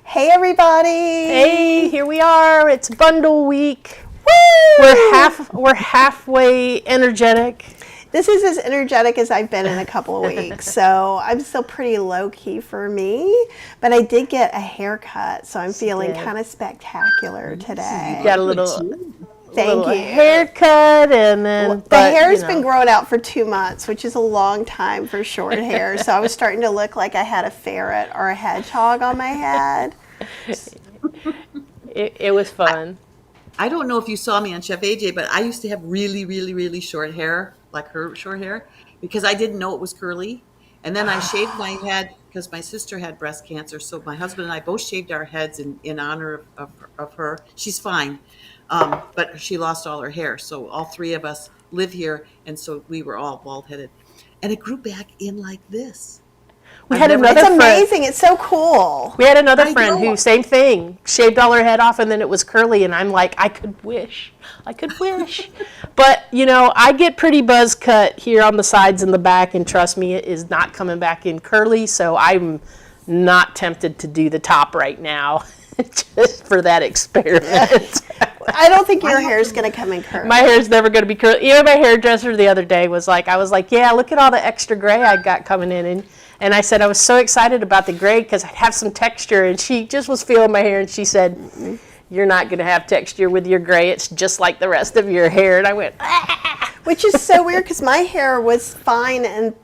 Hey everybody! Hey, here we are. It's bundle week. Woo! We're halfway energetic. This is as energetic as I've been in a couple of weeks, so I'm still pretty low key for me. But I did get a haircut, so I'm feeling kind of spectacular today. You got a little Thank you. haircut, and then the hair's been growing out for 2 months, which is a long time for short hair. So I was starting to look like I had a ferret or a hedgehog on my head. It was fun. I don't know if you saw me on Chef AJ, but I used to have really, really, really short hair, like her short hair, because I didn't know it was curly. And then I shaved my head because my sister had breast cancer. So my husband and I both shaved our heads in honor of her. She's fine, but she lost all her hair. So all three of us live here, and so we were all bald-headed. And it grew back in like this. It's amazing. It's so cool. We had another friend who, same thing, shaved all her head off and then it was curly, and I'm like, I could wish. But, you know, I get pretty buzz cut here on the sides and the back, and trust me, it is not coming back in curly, so I'm not tempted to do the top right now just for that experiment. I don't think your hair is going to come in curly. My hair is never going to be curly. Even my hairdresser the other day was like, I was like, yeah, look at all the extra gray I got coming in. And I said I was so excited about the gray because I'd have some texture. And she just was feeling my hair, and she said, you're not going to have texture with your gray. It's just like the rest of your hair. And I went, ah! Which is so weird because my hair was fine, and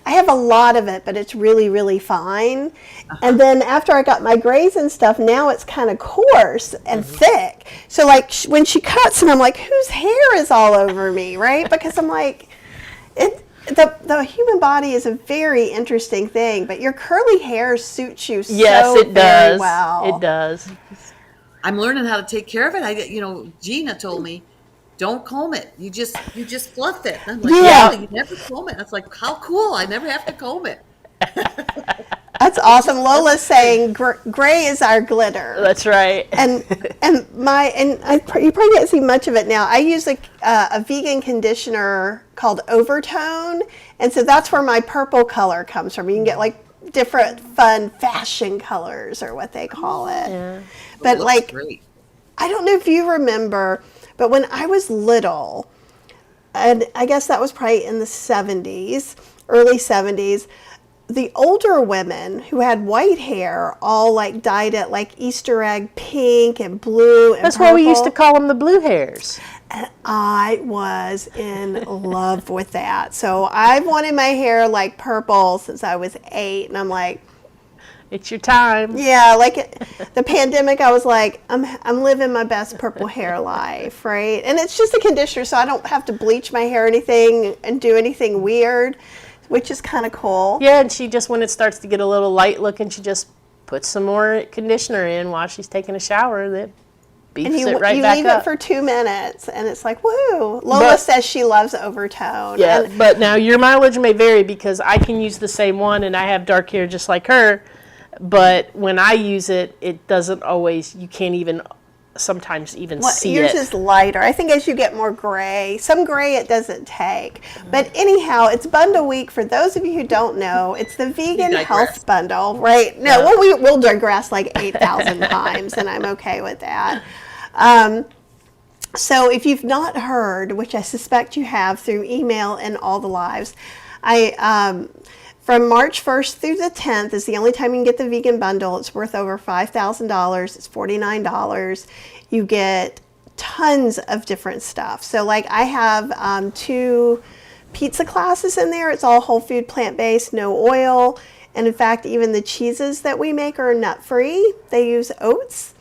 I have a lot of it, but it's really, really fine. And then after I got my grays and stuff, now it's kind of coarse and thick. So like when she cuts them, I'm like, whose hair is all over me, right? Because I'm like, the human body is a very interesting thing, but your curly hair suits you very well. It does. I'm learning how to take care of it. Gina told me, don't comb it. You just fluff it. I'm like, yeah, you never comb it. That's like, how cool. I never have to comb it. That's awesome. Lola's saying gray is our glitter. That's right. And you probably can't see much of it now. I use a vegan conditioner called Overtone, and so that's where my purple color comes from. You can get like different fun fashion colors, or what they call it. Yeah. But like, great. I don't know if you remember, but when I was little, and I guess that was probably in the 70s, early 70s, the older women who had white hair all like dyed it like Easter egg pink and blue and That's purple. why we used to call them the blue hairs. And I was in love with that. So I've wanted my hair like purple since I was 8, and I'm like, it's your time. Yeah, like the pandemic, I was like, I'm living my best purple hair life, right? And it's just a conditioner, so I don't have to bleach my hair or anything and do anything weird, which is kind of cool. Yeah, and she just, when it starts to get a little light looking, she just puts some more conditioner in while she's taking a shower, and it beefs it right back up. You leave it for 2 minutes, and it's like, woo. Lola says she loves Overtone. Yeah, but now your mileage may vary because I can use the same one, and I have dark hair just like her, but when I use it, it doesn't always, you can't even sometimes even see yours it. Yours is lighter. I think as you get more gray, some gray it doesn't take. But anyhow, it's bundle week. For those of you who don't know, it's the vegan health bundle, right? No, we'll digress like 8,000 times, and I'm okay with that. So if you've not heard, which I suspect you have through email and all the lives, from March 1st through the 10th is the only time you can get the vegan bundle. It's worth over $5,000. It's $49. You get tons of different stuff. So like I have 2 pizza classes in there. It's all whole food, plant-based, no oil. And in fact, even the cheeses that we make are nut-free. They use oats.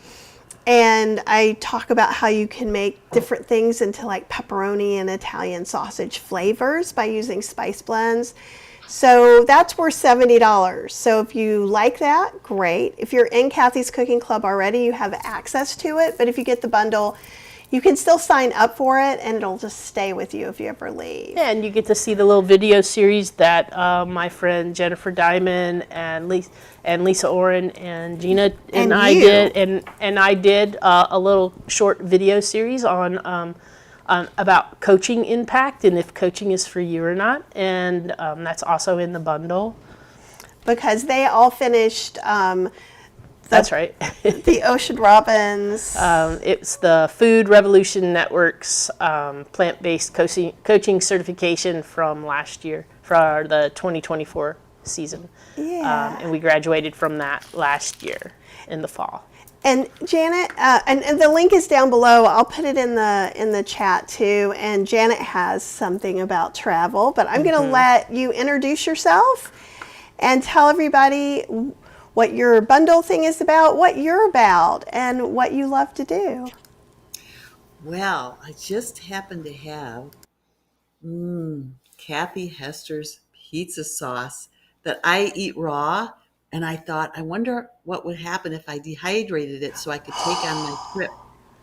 And I talk about how you can make different things into like pepperoni and Italian sausage flavors by using spice blends. So that's worth $70. So if you like that, great. If you're in Kathy's Cooking Club already, you have access to it. But if you get the bundle, you can still sign up for it, and it'll just stay with you if you ever leave. Yeah, and you get to see the little video series that my friend Jennifer Diamond and Lisa Oren and Gina and I did, and I did a little short video series on about coaching impact and if coaching is for you or not, and that's also in the bundle. Because they all finished That's right. The Ocean Robins. It's the Food Revolution Network's plant-based coaching certification from last year for the 2024 season. Yeah. And we graduated from that last year in the fall. And Janet, and the link is down below. I'll put it in the chat too. And Janet has something about travel, but I'm going to let you introduce yourself and tell everybody what your bundle thing is about, what you're about, and what you love to do. Well, I just happen to have Kathy Hester's pizza sauce that I eat raw. And I thought, I wonder what would happen if I dehydrated it so I could take on my trip.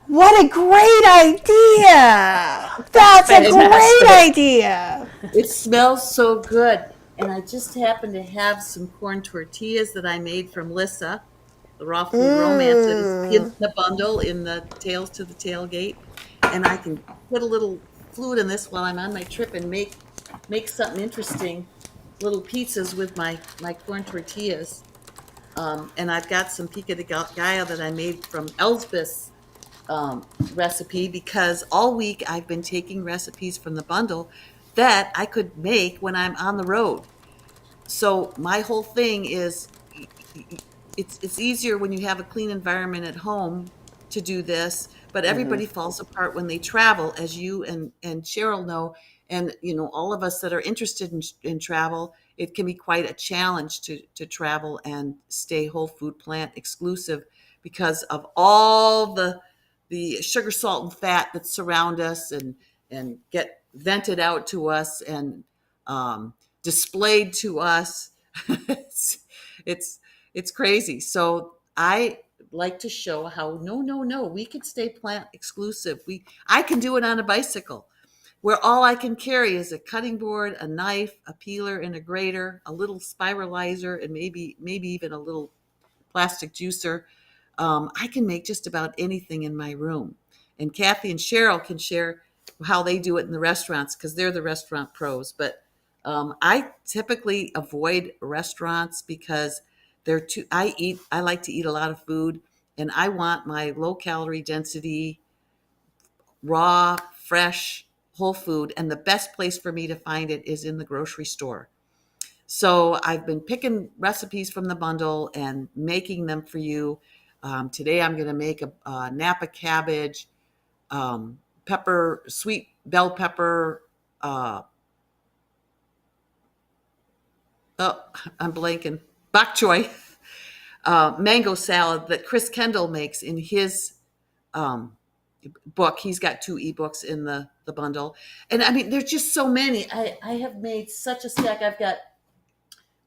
What a great idea! That's a great idea. It smells so good. And I just happen to have some corn tortillas that I made from Lissa, the Raw Food Romance that is in the bundle in the Tails to the Tailgate. And I can put a little fluid in this while I'm on my trip and make something interesting, little pizzas with my corn tortillas. And I've got some pico de gallo that I made from Elsbeth's recipe, because all week I've been taking recipes from the bundle that I could make when I'm on the road. So my whole thing is, it's easier when you have a clean environment at home to do this, but everybody falls apart when they travel, as you and Cheryl know, and all of us that are interested in travel. It can be quite a challenge to travel and stay whole food plant exclusive because of all the sugar, salt, and fat that surround us and get vented out to us and displayed to us. it's crazy. So I like to show how no, we could stay plant exclusive. I can do it on a bicycle, where all I can carry is a cutting board, a knife, a peeler, and a grater, a little spiralizer, and maybe even a little plastic juicer. I can make just about anything in my room. And Kathy and Cheryl can share how they do it in the restaurants, because they're the restaurant pros. But I typically avoid restaurants because they're too. I like to eat a lot of food, and I want my low calorie density, raw, fresh, whole food. And the best place for me to find it is in the grocery store. So I've been picking recipes from the bundle and making them for you. Today I'm going to make a Napa cabbage, sweet bell pepper. I'm blanking. Bok choy, mango salad that Chris Kendall makes in his book. He's got 2 ebooks in the bundle. And I mean, there's just so many. I have made such a stack. I've got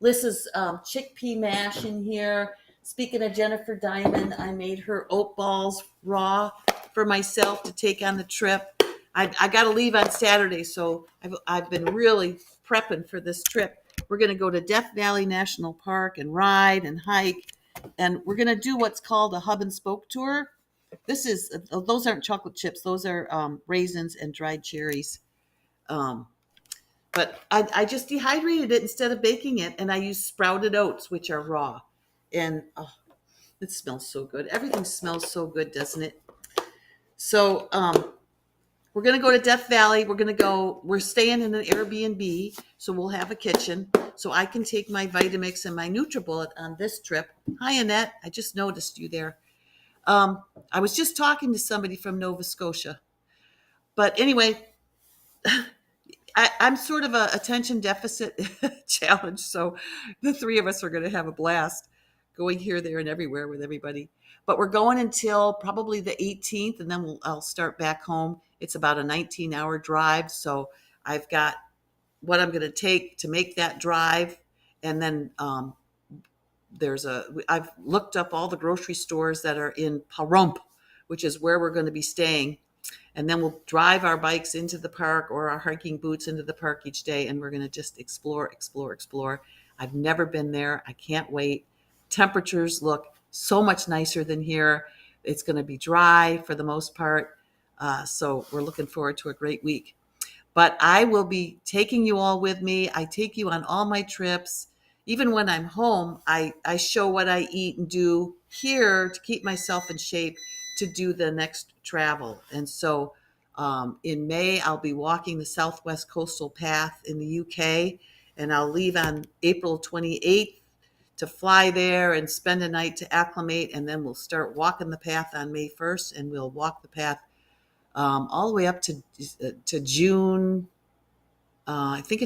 Lissa's chickpea mash in here. Speaking of Jennifer Diamond, I made her oat balls raw for myself to take on the trip. I got to leave on Saturday, so I've been really prepping for this trip. We're going to go to Death Valley National Park and ride and hike, and we're going to do what's called a hub and spoke tour. Those aren't chocolate chips; those are raisins and dried cherries. But I just dehydrated it instead of baking it, and I used sprouted oats, which are raw. And it smells so good. Everything smells so good, doesn't it? So we're going to go to Death Valley. We're staying in an Airbnb, so we'll have a kitchen. So I can take my Vitamix and my NutriBullet on this trip. Hi, Annette. I just noticed you there. I was just talking to somebody from Nova Scotia. But anyway, I'm sort of a attention deficit challenge, so the 3 of us are going to have a blast going here, there, and everywhere with everybody. But we're going until probably the 18th, and then I'll start back home. It's about a 19-hour drive, so I've got what I'm going to take to make that drive, and then I've looked up all the grocery stores that are in Pahrump, which is where we're going to be staying. And then we'll drive our bikes into the park or our hiking boots into the park each day. And we're going to just explore. I've never been there. I can't wait. Temperatures look so much nicer than here. It's going to be dry for the most part. So we're looking forward to a great week. But I will be taking you all with me. I take you on all my trips. even when I'm home, I show what I eat and do here to keep myself in shape to do the next travel. And so in May, I'll be walking the Southwest Coastal Path in the UK, and I'll leave on April 28th to fly there and spend a night to acclimate. And then we'll start walking the path on May 1st, and we'll walk the path all the way up to June. I think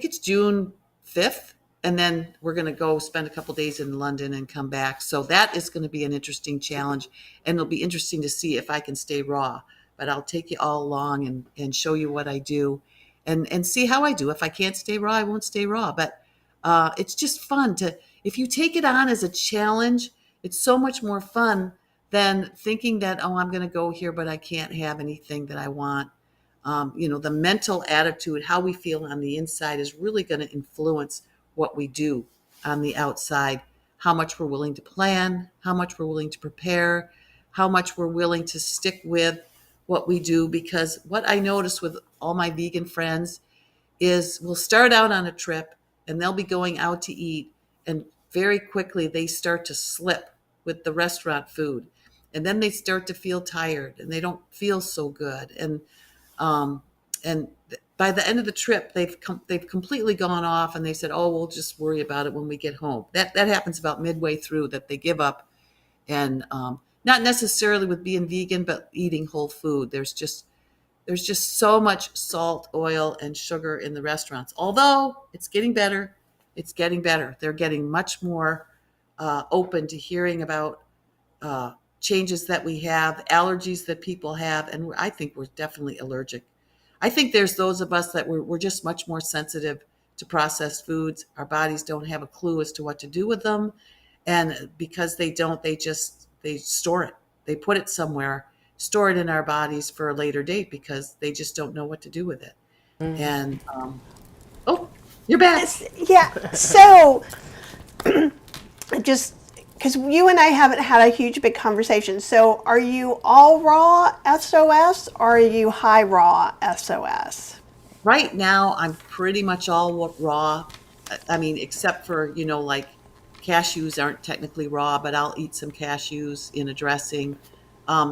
it's June 5th. And then we're going to go spend a couple days in London and come back. So that is going to be an interesting challenge. And it'll be interesting to see if I can stay raw. But I'll take you all along and show you what I do and see how I do. If I can't stay raw, I won't stay raw. But it's just fun if you take it on as a challenge, it's so much more fun than thinking that, oh, I'm going to go here, but I can't have anything that I want. The mental attitude, how we feel on the inside is really going to influence what we do on the outside, how much we're willing to plan, how much we're willing to prepare, how much we're willing to stick with what we do. Because what I notice with all my vegan friends is we'll start out on a trip and they'll be going out to eat, and very quickly they start to slip with the restaurant food. And then they start to feel tired and they don't feel so good. Um, and by the end of the trip, they've completely gone off, and they said, "Oh, we'll just worry about it when we get home." That happens about midway through, that they give up, and not necessarily with being vegan, but eating whole food. There's just so much salt, oil, and sugar in the restaurants. Although it's getting better, They're getting much more open to hearing about changes that we have, allergies that people have, and I think we're definitely allergic. I think there's those of us that we're just much more sensitive to processed foods. Our bodies don't have a clue as to what to do with them, and because they don't, they store it. They put it somewhere, store it in our bodies for a later date because they just don't know what to do with it. And oh, you're back. Yeah. So just because you and I haven't had a huge big conversation. So are you all raw SOS or are you high raw SOS? Right now, I'm pretty much all raw. I mean, except for, like cashews aren't technically raw, but I'll eat some cashews in a dressing.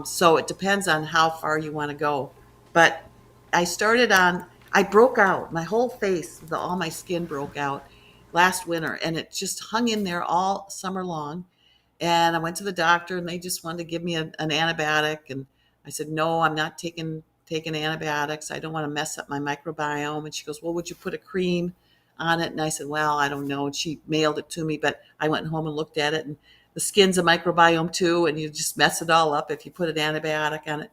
So it depends on how far you want to go. But I broke out. My whole face, all my skin broke out last winter, and it just hung in there all summer long. And I went to the doctor, and they just wanted to give me an antibiotic. And I said, no, I'm not taking antibiotics. I don't want to mess up my microbiome. And she goes, well, would you put a cream on it? And I said, well, I don't know. And she mailed it to me, but I went home and looked at it, and the skin's a microbiome too, and you just mess it all up if you put an antibiotic on it.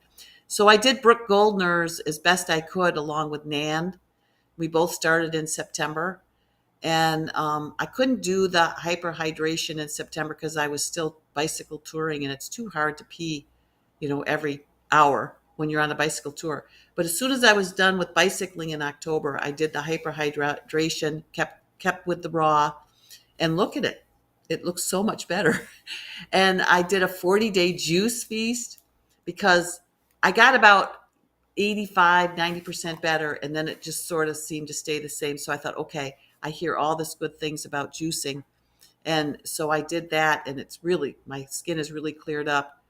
So I did Brooke Goldner's as best I could along with Nan. We both started in September. And I couldn't do the hyperhydration in September because I was still bicycle touring, and it's too hard to pee, every hour when you're on a bicycle tour. But as soon as I was done with bicycling in October, I did the hyperhydration, kept with the raw, and look at it. It looks so much better. And I did a 40-day juice feast because I got about 85, 90% better. And then it just sort of seemed to stay the same. So I thought, okay, I hear all this good things about juicing. And so I did that, and my skin is really cleared up.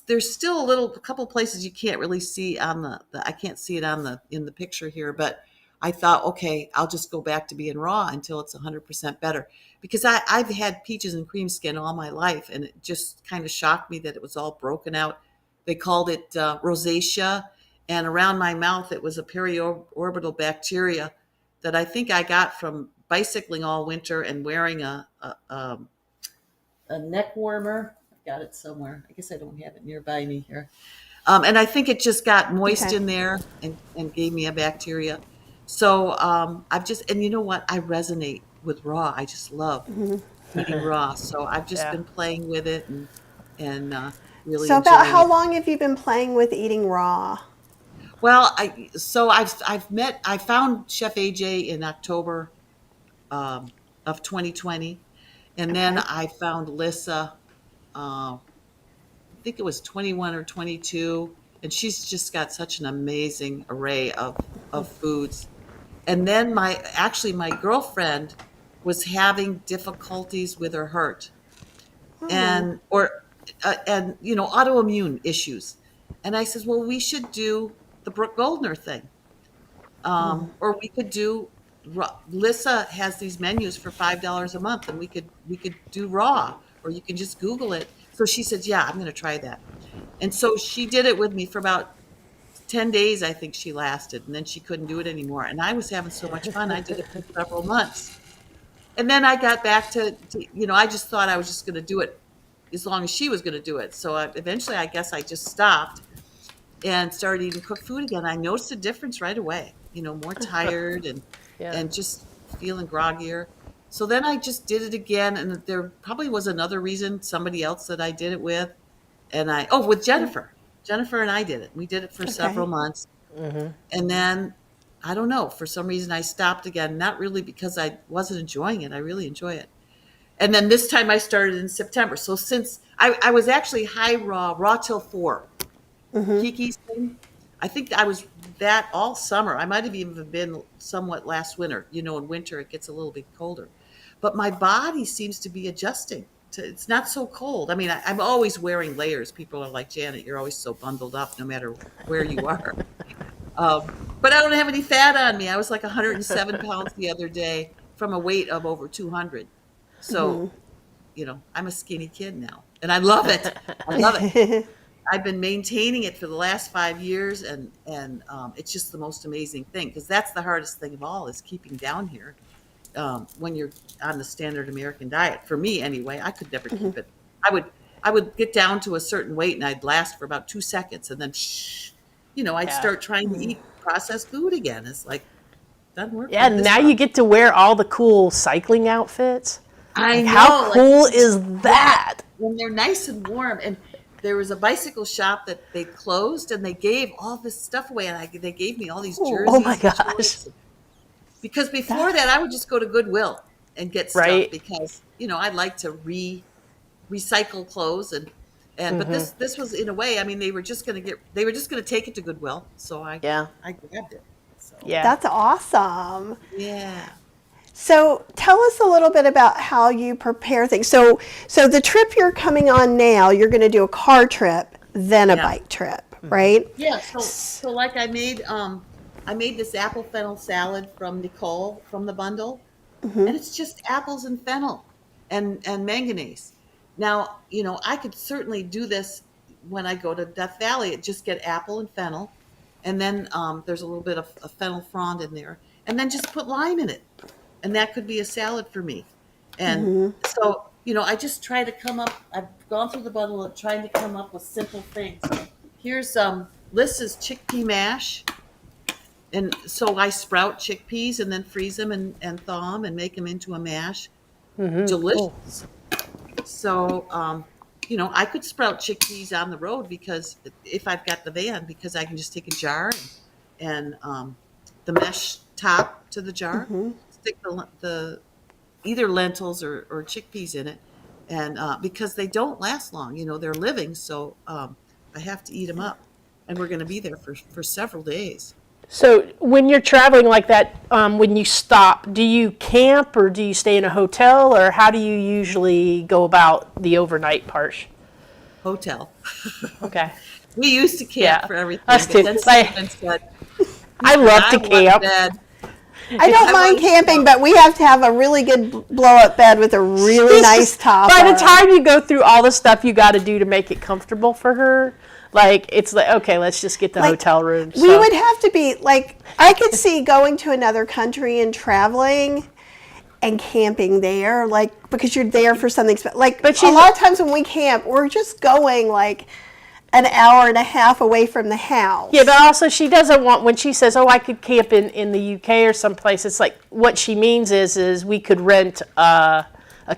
There's still a couple places you can't really see on I can't see it in the picture here, but I thought, okay, I'll just go back to being raw until it's 100% better, because I've had peaches and cream skin all my life, and it just kind of shocked me that it was all broken out. They called it rosacea, and around my mouth it was a periorbital bacteria that I think I got from bicycling all winter and wearing a neck warmer. I've got it somewhere. I guess I don't have it nearby me here. And I think it just got moist Okay. in there and gave me a bacteria. So and you know what? I resonate with raw. I just love eating raw. So I've just Yeah. been playing with it and really So about enjoying how it. long have you been playing with eating raw? Well, I found Chef AJ in October of 2020, and then Okay. I found Lissa. I think it was 21 or 22, and she's just got such an amazing array of foods. And then my girlfriend was having difficulties with her heart and autoimmune issues. And I says, well, we should do the Brooke Goldner thing. Or we could do Lissa has these menus for $5 a month, and we could do raw, or you can just Google it. So she said, yeah, I'm going to try that. And so she did it with me for about 10 days, I think she lasted, and then she couldn't do it anymore. And I was having so much fun. I did it for several months. And then I got back to I just thought I was just going to do it as long as she was going to do it. So eventually, I guess I just stopped and started eating cooked food again. I noticed a difference right away, more tired and just feeling groggier. So then I just did it again. And there probably was another reason, somebody else that I did it with. And with Jennifer. Jennifer and I did it. We did it for several months. And then, I don't know, for some reason I stopped again. Not really because I wasn't enjoying it. I really enjoy it. And then this time I started in September. So since I was actually high raw till 4. Kiki's thing. I think I was that all summer. I might have even been somewhat last winter. In winter it gets a little bit colder. But my body seems to be adjusting. It's not so cold. I mean, I'm always wearing layers. People are like, Janet, you're always so bundled up no matter where you are. But I don't have any fat on me. I was like 107 pounds the other day from a weight of over 200. So, I'm a skinny kid now. And I love it. I love it. I've been maintaining it for the last 5 years. And it's just the most amazing thing. Because that's the hardest thing of all is keeping down here. When you're on the standard American diet, for me anyway, I could never keep it. I would get down to a certain weight and I'd last for about 2 seconds, and then, I'd start trying to eat processed food again. It's like, doesn't work. Yeah, now you get to wear all the cool cycling outfits. I know. How cool is that? When they're nice and warm. And there was a bicycle shop that they closed, and they gave all this stuff away, and they gave me all these jerseys. Oh my gosh. Because before that, I would just go to Goodwill and get stuff because, I'd like to recycle clothes but this was in a way, I mean, they were just going to take it to Goodwill. So I grabbed it. So. Yeah. That's awesome. Yeah. So tell us a little bit about how you prepare things. So the trip you're coming on now, you're going to do a car trip, then a bike trip, right? Yeah. So like I made this apple fennel salad from Nicole from the bundle, and it's just apples and fennel and manganese. Now, I could certainly do this when I go to Death Valley. Just get apple and fennel, and then there's a little bit of a fennel frond in there, and then just put lime in it, and that could be a salad for me. And so, I just try to come up. I've gone through the bundle of trying to come up with simple things. Here's Lissa's chickpea mash. And so I sprout chickpeas and then freeze them and thaw them and make them into a mash. Delicious. So, I could sprout chickpeas on the road because if I've got the van, because I can just take a jar and the mesh top to the jar, stick the either lentils or chickpeas in it. And because they don't last long, they're living. So I have to eat them up. And we're going to be there for several days. So when you're traveling like that, when you stop, do you camp or do you stay in a hotel, or how do you usually go about the overnight part? Hotel. Okay. We used to camp for everything. Us too. Then Stephen said, I love to camp. I don't mind camping, but we have to have a really good blow-up bed with a really nice top. By the time you go through all the stuff you got to do to make it comfortable for her, it's like, okay, let's just get the hotel room. We would have to be, I could see going to another country and traveling and camping there, because you're there for something special. But a lot of times when we camp, we're just going, an hour and a half away from the house. Yeah, but also she doesn't want, when she says, I could camp in the UK or someplace, it's like, what she means is we could rent a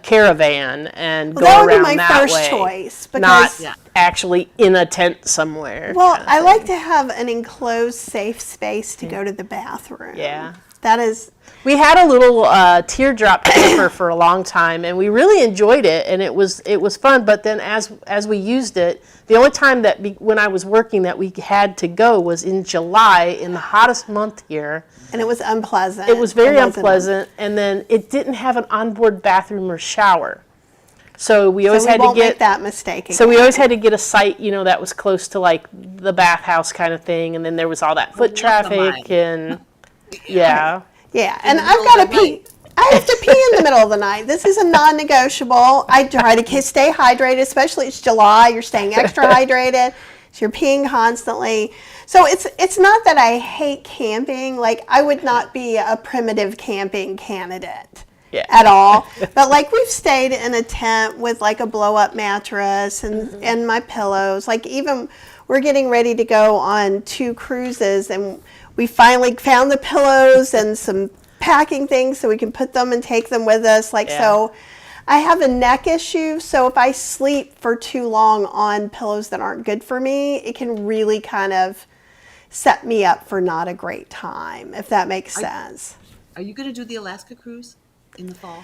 caravan and go around that way. That would be my first choice. Because not actually in a tent somewhere. Well, I like to have an enclosed, safe space to go to the bathroom. Yeah. That is, We had a little teardrop camper for a long time, and we really enjoyed it, and it was fun. But then as we used it, the only time when I was working that we had to go was in July, in the hottest month here. and it was unpleasant. It was very wasn't unpleasant, and then it didn't have an onboard bathroom or shower. So we always So we had won't to make get that mistake again. So we always had to get a site, that was close to like the bathhouse kind of thing, and then there was all that foot traffic and yeah. Yeah, and the I've middle got to of the pee. night. I have to pee in the middle of the night. This is a non-negotiable. I try to stay hydrated, especially it's July. You're staying extra hydrated, so you're peeing constantly. So it's not that I hate camping. Like, I would not be a primitive camping candidate. Yeah. At all. But like, we've stayed in a tent with like a blow up mattress and my pillows. Like, even we're getting ready to go on 2 cruises, and we finally found the pillows and some packing things so we can put them and take them with us. Like, so I have a neck issue. So if I sleep for too long on pillows that aren't good for me, it can really kind of set me up for not a great time, if that makes sense. Are you going to do the Alaska cruise in the fall?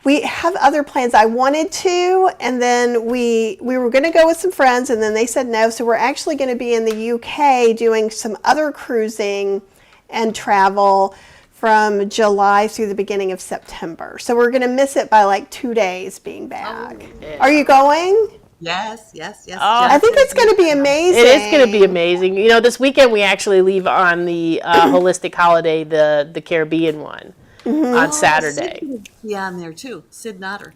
We have other plans. I wanted to, and then we were going to go with some friends, and then they said no. So we're actually going to be in the UK doing some other cruising and travel from July through the beginning of September. So we're going to miss it by like 2 days being back. Yeah. Are you going? Yes. Oh, I think it's going to be amazing. It is going to be amazing. This weekend we actually leave on the holistic holiday, the Caribbean one, on Saturday. Yeah, on there too. Sid Notter.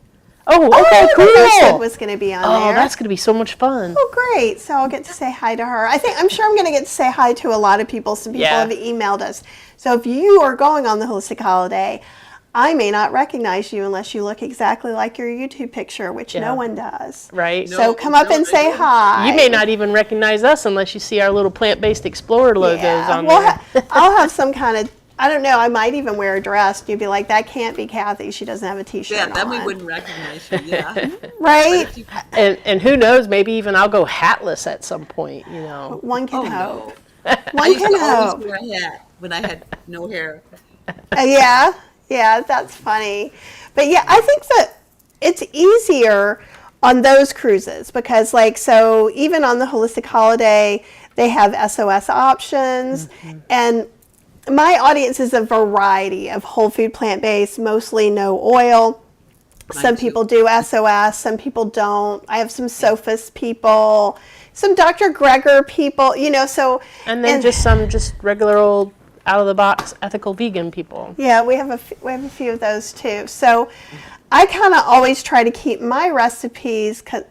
Oh, okay, I didn't know Sid cool. was going to be on Oh, there. that's going to be so much fun. Oh, great. So I'll get to say hi to her. I'm sure I'm going to get to say hi to a lot of people. Some people Yeah. have emailed us. So if you are going on the holistic holiday, I may not recognize you unless you look exactly like your YouTube picture, which Yeah. no one does. Right? So come up and say hi. You may not even recognize us unless you see our little plant-based explorer logos on Well, there. I'll have some kind of, I don't know, I might even wear a dress. You'd be like, that can't be Kathy. She doesn't have a t-shirt Yeah, on. then we wouldn't recognize you. Yeah. Right? If you- And who knows, maybe even I'll go hatless at some point, One can Oh, hope. I One used can to always hope. wear a hat when I had no hair. Yeah, that's funny. But yeah, I think that it's easier on those cruises because, like, so even on the holistic holiday, they have SOS options. And my audience is a variety of whole food, plant-based, mostly no oil. Some too. people do SOS, some people don't. I have some Sophist people, some Dr. Greger people, so. And then just regular old out-of-the-box ethical vegan people. Yeah, we have a few of those too. So I kind of always try to keep my recipes, because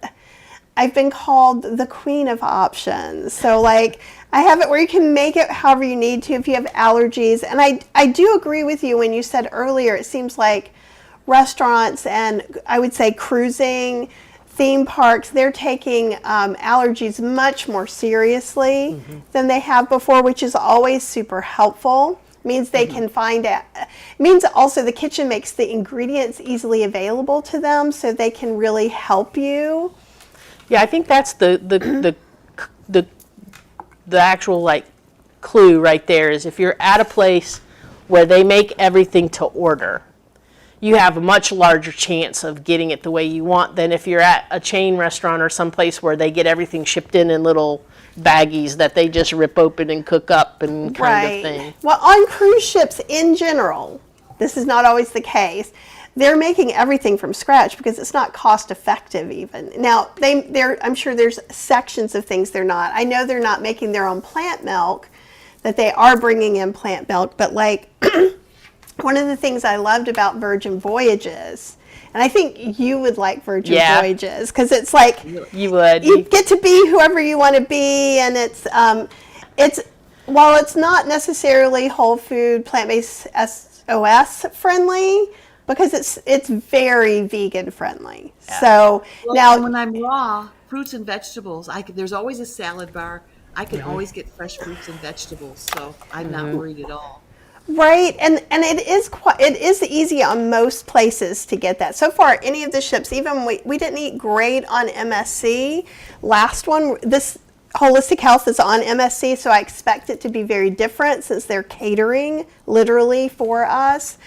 I've been called the queen of options. So like, I have it where you can make it however you need to if you have allergies. And I do agree with you when you said earlier, it seems like restaurants and I would say cruising, theme parks, they're taking allergies much more seriously than they have before, which is always super helpful. Means they can find it. Means also the kitchen makes the ingredients easily available to them, so they can really help you. Yeah, I think that's the actual like clue right there is if you're at a place where they make everything to order, you have a much larger chance of getting it the way you want than if you're at a chain restaurant or someplace where they get everything shipped in little baggies that they just rip open and cook up and kind of thing. Well, on cruise ships in general, this is not always the case. They're making everything from scratch because it's not cost effective even. Now, I'm sure there's sections of things they're not. I know they're not making their own plant milk, that they are bringing in plant milk, but like one of the things I loved about Virgin Voyages, and I think you would like Virgin Voyages, because it's like You would. you get to be whoever you want to be, and it's while it's not necessarily whole food plant-based SOS friendly, because it's very vegan friendly. So Well, now when I'm raw, fruits and vegetables, there's always a salad bar. I can always get fresh fruits and vegetables, so I'm not worried at all. right, and it is easy on most places to get that. So far, any of the ships, even we didn't eat great on MSC. Last one, Holistic Health is on MSC, so I expect it to be very different since they're catering literally for us.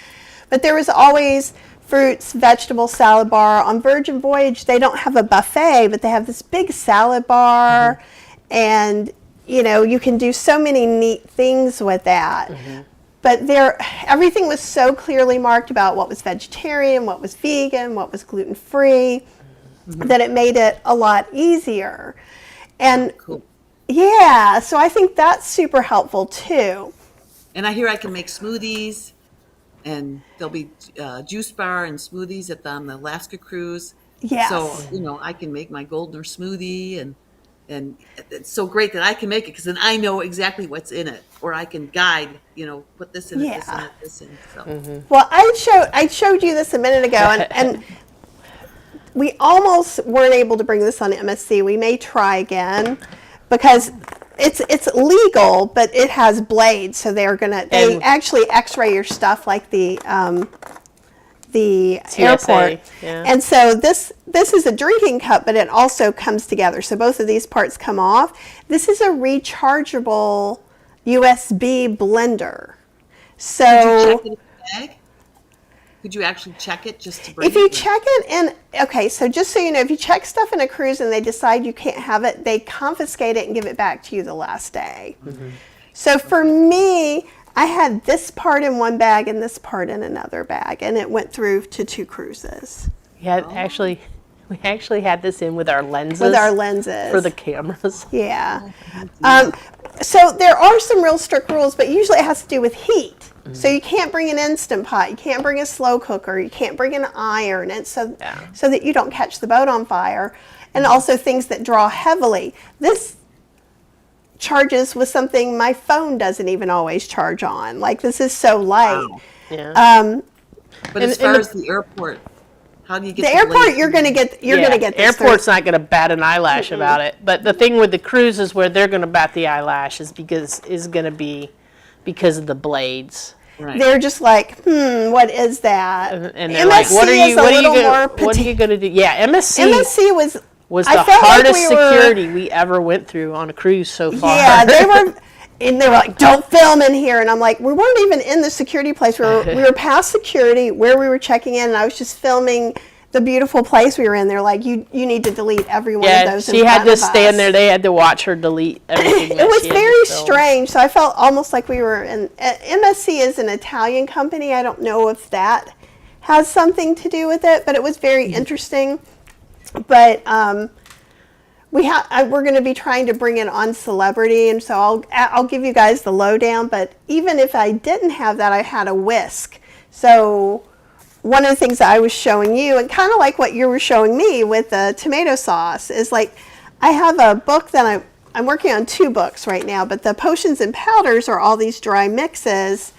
But there was always fruits, vegetables, salad bar. On Virgin Voyage, they don't have a buffet, but they have this big salad bar, and you can do so many neat things with that. But everything was so clearly marked about what was vegetarian, what was vegan, what was gluten-free, that it made it a lot easier. And Cool. yeah, so I think that's super helpful too. And I hear I can make smoothies, and there'll be juice bar and smoothies on the Alaska cruise. Yes. So, I can make my Goldner smoothie, and it's so great that I can make it because then I know exactly what's in it, or I can guide, put this in it, this in Yeah. it, this in it. So. Well, I showed you this a minute ago, and we almost weren't able to bring this on MSC. We may try again because it's legal, but it has blades, so they actually X-ray your stuff like the TSA, airport. yeah. And so this is a drinking cup, but it also comes together. So both of these parts come off. This is a rechargeable USB blender. So Check it in the bag? Could you actually check it just to bring if you it? check it in, okay, so just so you know, if you check stuff in a cruise and they decide you can't have it, they confiscate it and give it back to you the last day. So for me, I had this part in one bag and this part in another bag, and it went through to 2 cruises. Yeah, actually, we actually had this in with our lenses. With our lenses. For the cameras. Yeah. So there are some real strict rules, but usually it has to do with heat. So you can't bring an Instant Pot, you can't bring a slow cooker, you can't bring an iron, and so that you don't catch the boat on fire, and also things that draw heavily. This charges with something my phone doesn't even always charge on. Like, this is so light. Wow. Yeah. But as far as the airport, how do you get The airport, you're going to get this. Airport's not going to bat an eyelash about it. But the thing with the cruises where they're going to bat the eyelash is going to be because of the blades. Right. They're just like, what is that? And they're like, what are you going to do? Yeah, MSC was I the felt like hardest we were- security we ever went through on a cruise so far. Yeah, they were like, don't film in here. And I'm like, we weren't even in the security place. We were past security where we were checking in, and I was just filming the beautiful place we were in. They're like, you need to delete every one of those. She had to stand there. They had to watch her delete everything. It was very strange. So I felt almost like we were in. MSC is an Italian company. I don't know if that has something to do with it, but it was very interesting. But we're going to be trying to bring it on Celebrity, and so I'll give you guys the lowdown. But even if I didn't have that, I had a whisk. So one of the things that I was showing you, and kind of like what you were showing me with the tomato sauce, is like I have a book that I'm working on 2 books right now, but the potions and powders are all these dry mixes.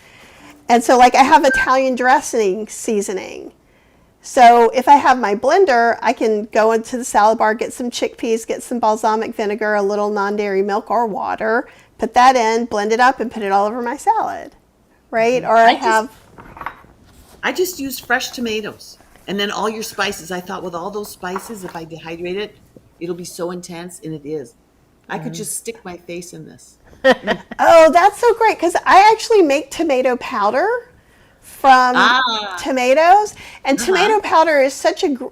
And so like I have Italian dressing seasoning. So if I have my blender, I can go into the salad bar, get some chickpeas, get some balsamic vinegar, a little non-dairy milk or water, put that in, blend it up, and put it all over my salad, right? Or I just used fresh tomatoes, and then all your spices. I thought with all those spices, if I dehydrate it, it'll be so intense, and it is. I could just stick my face in this. Oh, that's so great, because I actually make tomato powder from tomatoes, and tomato powder is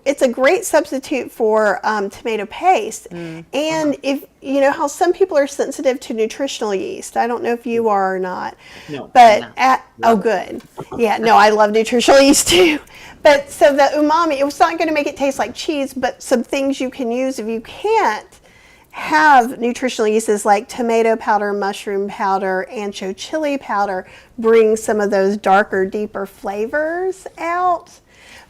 it's a great substitute for tomato paste. And if you know how some people are sensitive to nutritional yeast, I don't know if you are or not. No, but I'm not. good. Yeah, no, I love nutritional yeast too. But so the umami, it was not going to make it taste like cheese, but some things you can use if you can't have nutritional yeasts like tomato powder, mushroom powder, ancho chili powder, bring some of those darker, deeper flavors out.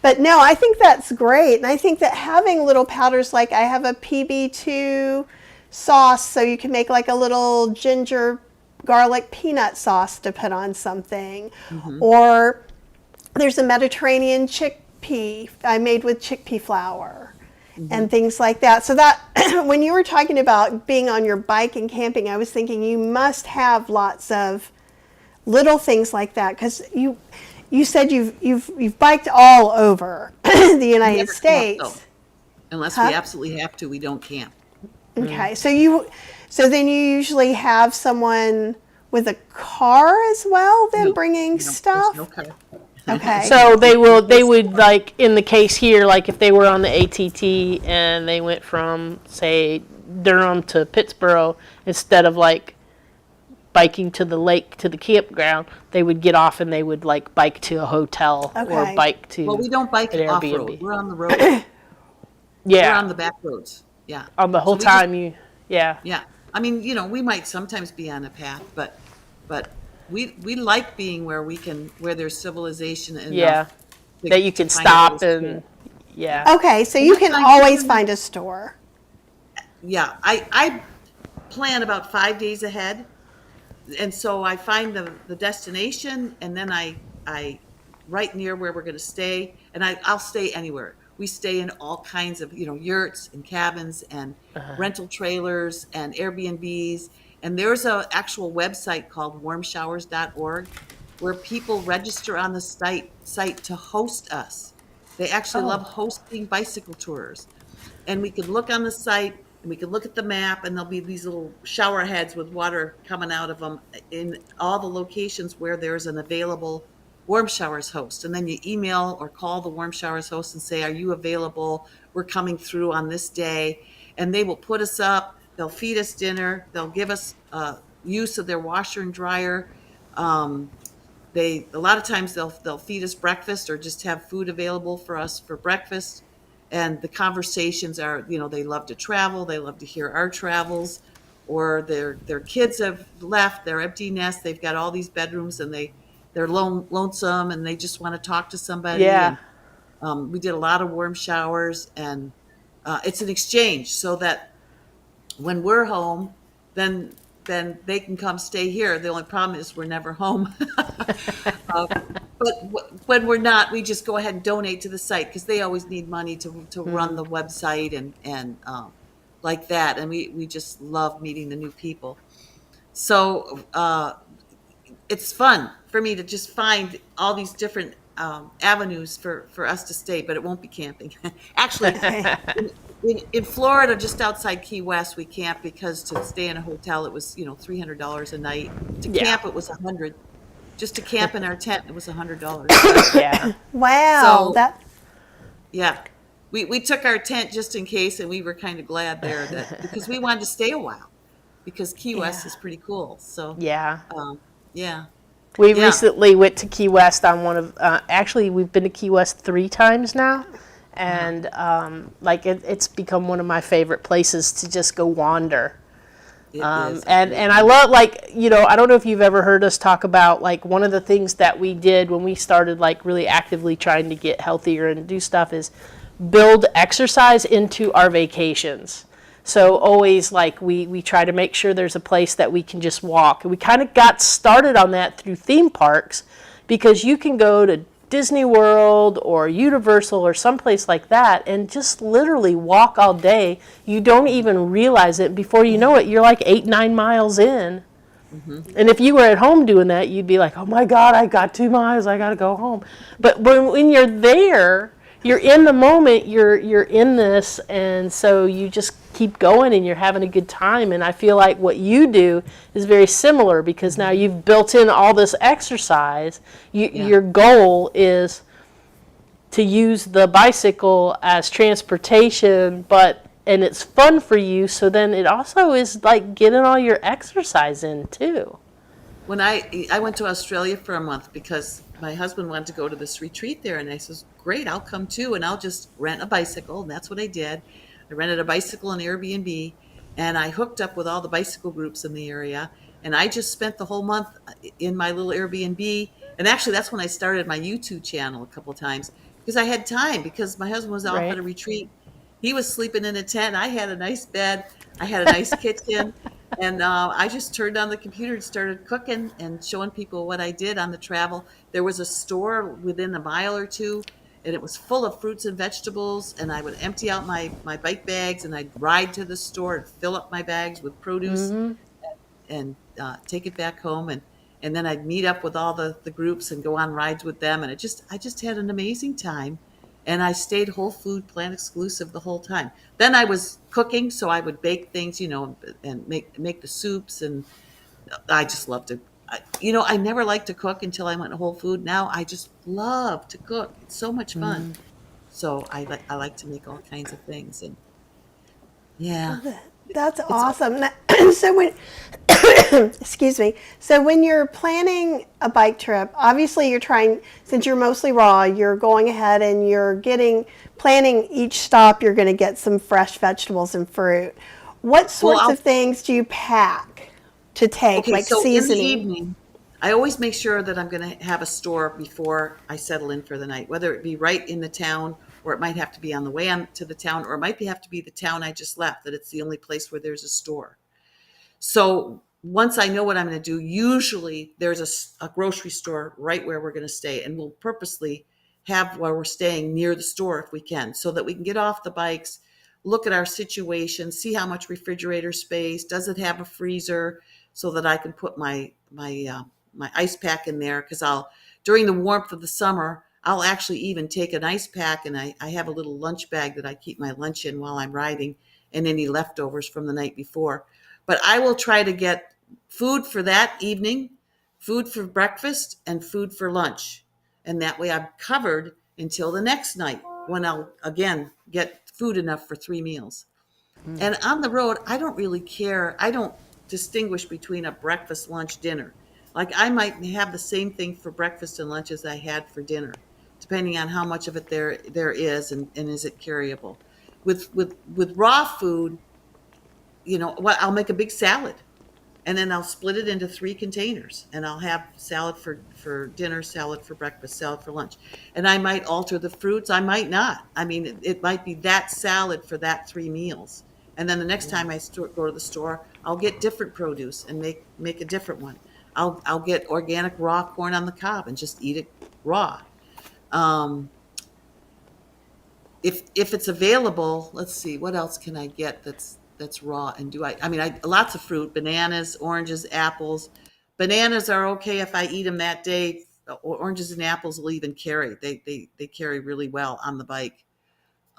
But no, I think that's great. And I think that having little powders, like I have a PB2 sauce, so you can make like a little ginger garlic peanut sauce to put on something. Or there's a Mediterranean chickpea I made with chickpea flour. And things like that. So that when you were talking about being on your bike and camping, I was thinking you must have lots of little things like that, because you said you've biked all over the United States. Unless we absolutely have to, we don't camp. Okay, so So then you usually have someone with a car as well, then No, bringing no, there's no stuff? car. Okay. So they would like in the case here, like if they were on the ATT and they went from say Durham to Pittsburgh, instead of like biking to the lake to the campground, they would get off and they would like bike to a hotel or Okay. bike to Well, we don't bike an off road. Airbnb. We're on the road. We're Yeah, on the back roads. Yeah. on the So whole we just time yeah. Yeah, I mean, we might sometimes be on a path, but we like being where there's civilization Yeah, enough that you to can find a stop little and store. yeah. Okay, so And you I can find always even- find a store. Yeah, I plan about 5 days ahead, and so I find the destination, and then I right near where we're going to stay, and I'll stay anywhere. We stay in all kinds of yurts and cabins and rental trailers and Airbnbs, and there's a actual website called warmshowers.org where people register on the site to host us. They actually love Oh, hosting bicycle tours, and we could look on the site and we could look at the map, and there'll be these little shower heads with water coming out of them in all the locations where there's an available warm showers host. And then you email or call the warm showers host and say, are you available? We're coming through on this day. And they will put us up, they'll feed us dinner, they'll give us use of their washer and dryer. They a lot of times they'll feed us breakfast or just have food available for us for breakfast. And the conversations are, they love to travel, they love to hear our travels, or their kids have left, they're empty nest, they've got all these bedrooms, and they're lonesome, and they just want to talk to somebody. yeah. And we did a lot of warm showers, and it's an exchange so that when we're home, then they can come stay here. The only problem is we're never home. When we're not, we just go ahead and donate to the site because they always need money to run the website and like that. And we just love meeting the new people. So it's fun for me to just find all these different avenues for us to stay, but it won't be camping. Actually, in Florida, just outside Key West, we camped because to stay in a hotel, it was $300 a night. To Yeah. camp, it was 100. Just to camp in our tent, it was $100. Yeah. Wow, So- that Yeah, we took our tent just in case, and we were kind of glad there because we wanted to stay a while because Key West Yeah. is pretty cool. So Yeah. yeah. We Yeah. recently went to Key West on one of, actually, we've been to Key West 3 times now. And like it's become one of my favorite places to just go wander. It is. And I love, like, I don't know if you've ever heard us talk about, like, one of the things that we did when we started, like, really actively trying to get healthier and do stuff is build exercise into our vacations. So always, like, we try to make sure there's a place that we can just walk. And we kind of got started on that through theme parks because you can go to Disney World or Universal or someplace like that and just literally walk all day. You don't even realize it. Before you know it, you're like 8-9 miles in. And if you were at home doing that, you'd be like, oh my God, I got 2 miles, I got to go home. But when you're there, you're in the moment, you're in this, and so you just keep going and you're having a good time. And I feel like what you do is very similar because now you've built in all this exercise. Your goal is to use the bicycle as transportation, and it's fun for you, so then it also is like getting all your exercise in too. When I went to Australia for a month because my husband wanted to go to this retreat there, and I says, great, I'll come too, and I'll just rent a bicycle. And that's what I did. I rented a bicycle on Airbnb, and I hooked up with all the bicycle groups in the area, and I just spent the whole month in my little Airbnb. And actually, that's when I started my YouTube channel a couple of times because I had time because my husband was off Right. at a retreat. He was sleeping in a tent. I had a nice bed. I had a nice kitchen. And I just turned on the computer and started cooking and showing people what I did on the travel. There was a store within a mile or two, and it was full of fruits and vegetables. And I would empty out my bike bags, and I'd ride to the store and fill up my bags with produce and take it back home. And then I'd meet up with all the groups and go on rides with them. And I just had an amazing time. And I stayed whole food plant exclusive the whole time. Then I was cooking, so I would bake things, and make the soups, and I just love to. I never liked to cook until I went to Whole Food. Now I just love to cook. It's so much fun. So I like to make all kinds of things, and yeah, That's it's awesome. So when, excuse me. So when you're planning a bike trip, obviously you're trying, since you're mostly raw, you're going ahead and planning each stop, you're going to get some fresh vegetables and fruit. What well. sorts of things do you pack to take, Okay, like so in the seasoning? evening, I always make sure that I'm going to have a store before I settle in for the night, whether it be right in the town, or it might have to be on the way on to the town, or it might have to be the town I just left, that it's the only place where there's a store. So once I know what I'm going to do, usually there's a grocery store right where we're going to stay, and we'll purposely have where we're staying near the store if we can, so that we can get off the bikes, look at our situation, see how much refrigerator space, does it have a freezer, so that I can put my ice pack in there, because I'll during the warmth of the summer. I'll actually even take an ice pack, and I have a little lunch bag that I keep my lunch in while I'm riding, and any leftovers from the night before. But I will try to get food for that evening, food for breakfast, and food for lunch. And that way I'm covered until the next night, when I'll again get food enough for 3 meals. And on the road, I don't really care. I don't distinguish between a breakfast, lunch, dinner. Like, I might have the same thing for breakfast and lunch as I had for dinner, depending on how much of it there is, and is it carryable. With raw food, what, I'll make a big salad, and then I'll split it into 3 containers, and I'll have salad for dinner, salad for breakfast, salad for lunch. And I might alter the fruits, I might not. I mean, it might be that salad for that 3 meals. And then the next time go to the store, I'll get different produce and make a different one. I'll get organic raw corn on the cob and just eat it raw. Um, if it's available, let's see, what else can I get that's raw, and do I mean, I lots of fruit, bananas, oranges, apples. Bananas are okay if I eat them that day. Oranges and apples will even carry. They carry really well on the bike.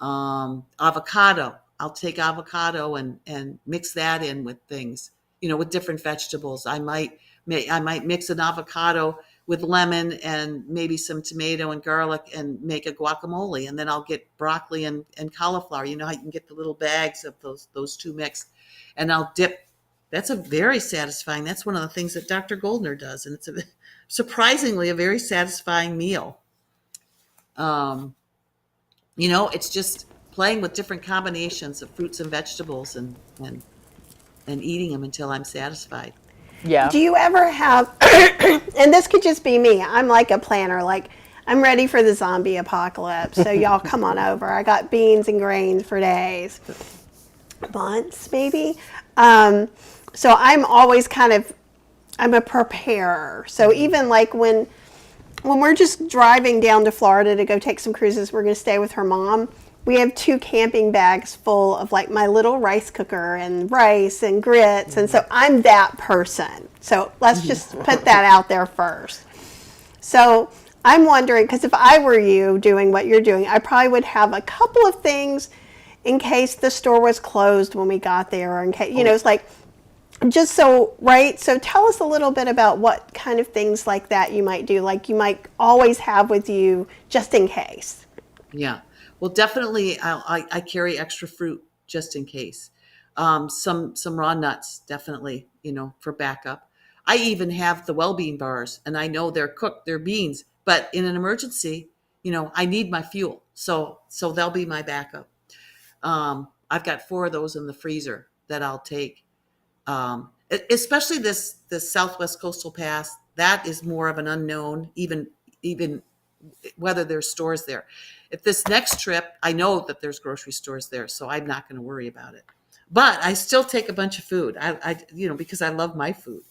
Avocado. I'll take avocado and mix that in with things, with different vegetables. I might mix an avocado with lemon and maybe some tomato and garlic and make a guacamole. And then I'll get broccoli and cauliflower. You know how you can get the little bags of those two mixed. And I'll dip. That's a very satisfying. That's one of the things that Dr. Goldner does. And it's surprisingly a very satisfying meal. Um, it's just playing with different combinations of fruits and vegetables, and eating them until I'm satisfied. Yeah. Do you ever have, and this could just be me, I'm like a planner, like I'm ready for the zombie apocalypse, so y'all come on over. I got beans and grains for days, months maybe. So I'm always I'm a preparer. So even like when we're just driving down to Florida to go take some cruises, we're going to stay with her mom. We have 2 camping bags full of like my little rice cooker and rice and grits. And so I'm that person. So let's just put that out there first. So I'm wondering, because if I were you doing what you're doing, I probably would have a couple of things in case the store was closed when we got there, or in case, it's like, just so, right? So tell us a little bit about what kind of things like that you might do, like you might always have with you just in case. Yeah. Well, definitely, I carry extra fruit just in case. Some raw nuts, definitely, for backup. I even have the well-being bars, and I know they're cooked, they're beans, but in an emergency, I need my fuel, so they'll be my backup. I've got 4 of those in the freezer that I'll take. Especially this Southwest Coastal Pass, that is more of an unknown, even whether there's stores there. If this next trip, I know that there's grocery stores there, so I'm not going to worry about it. But I still take a bunch of food. Because I love my food.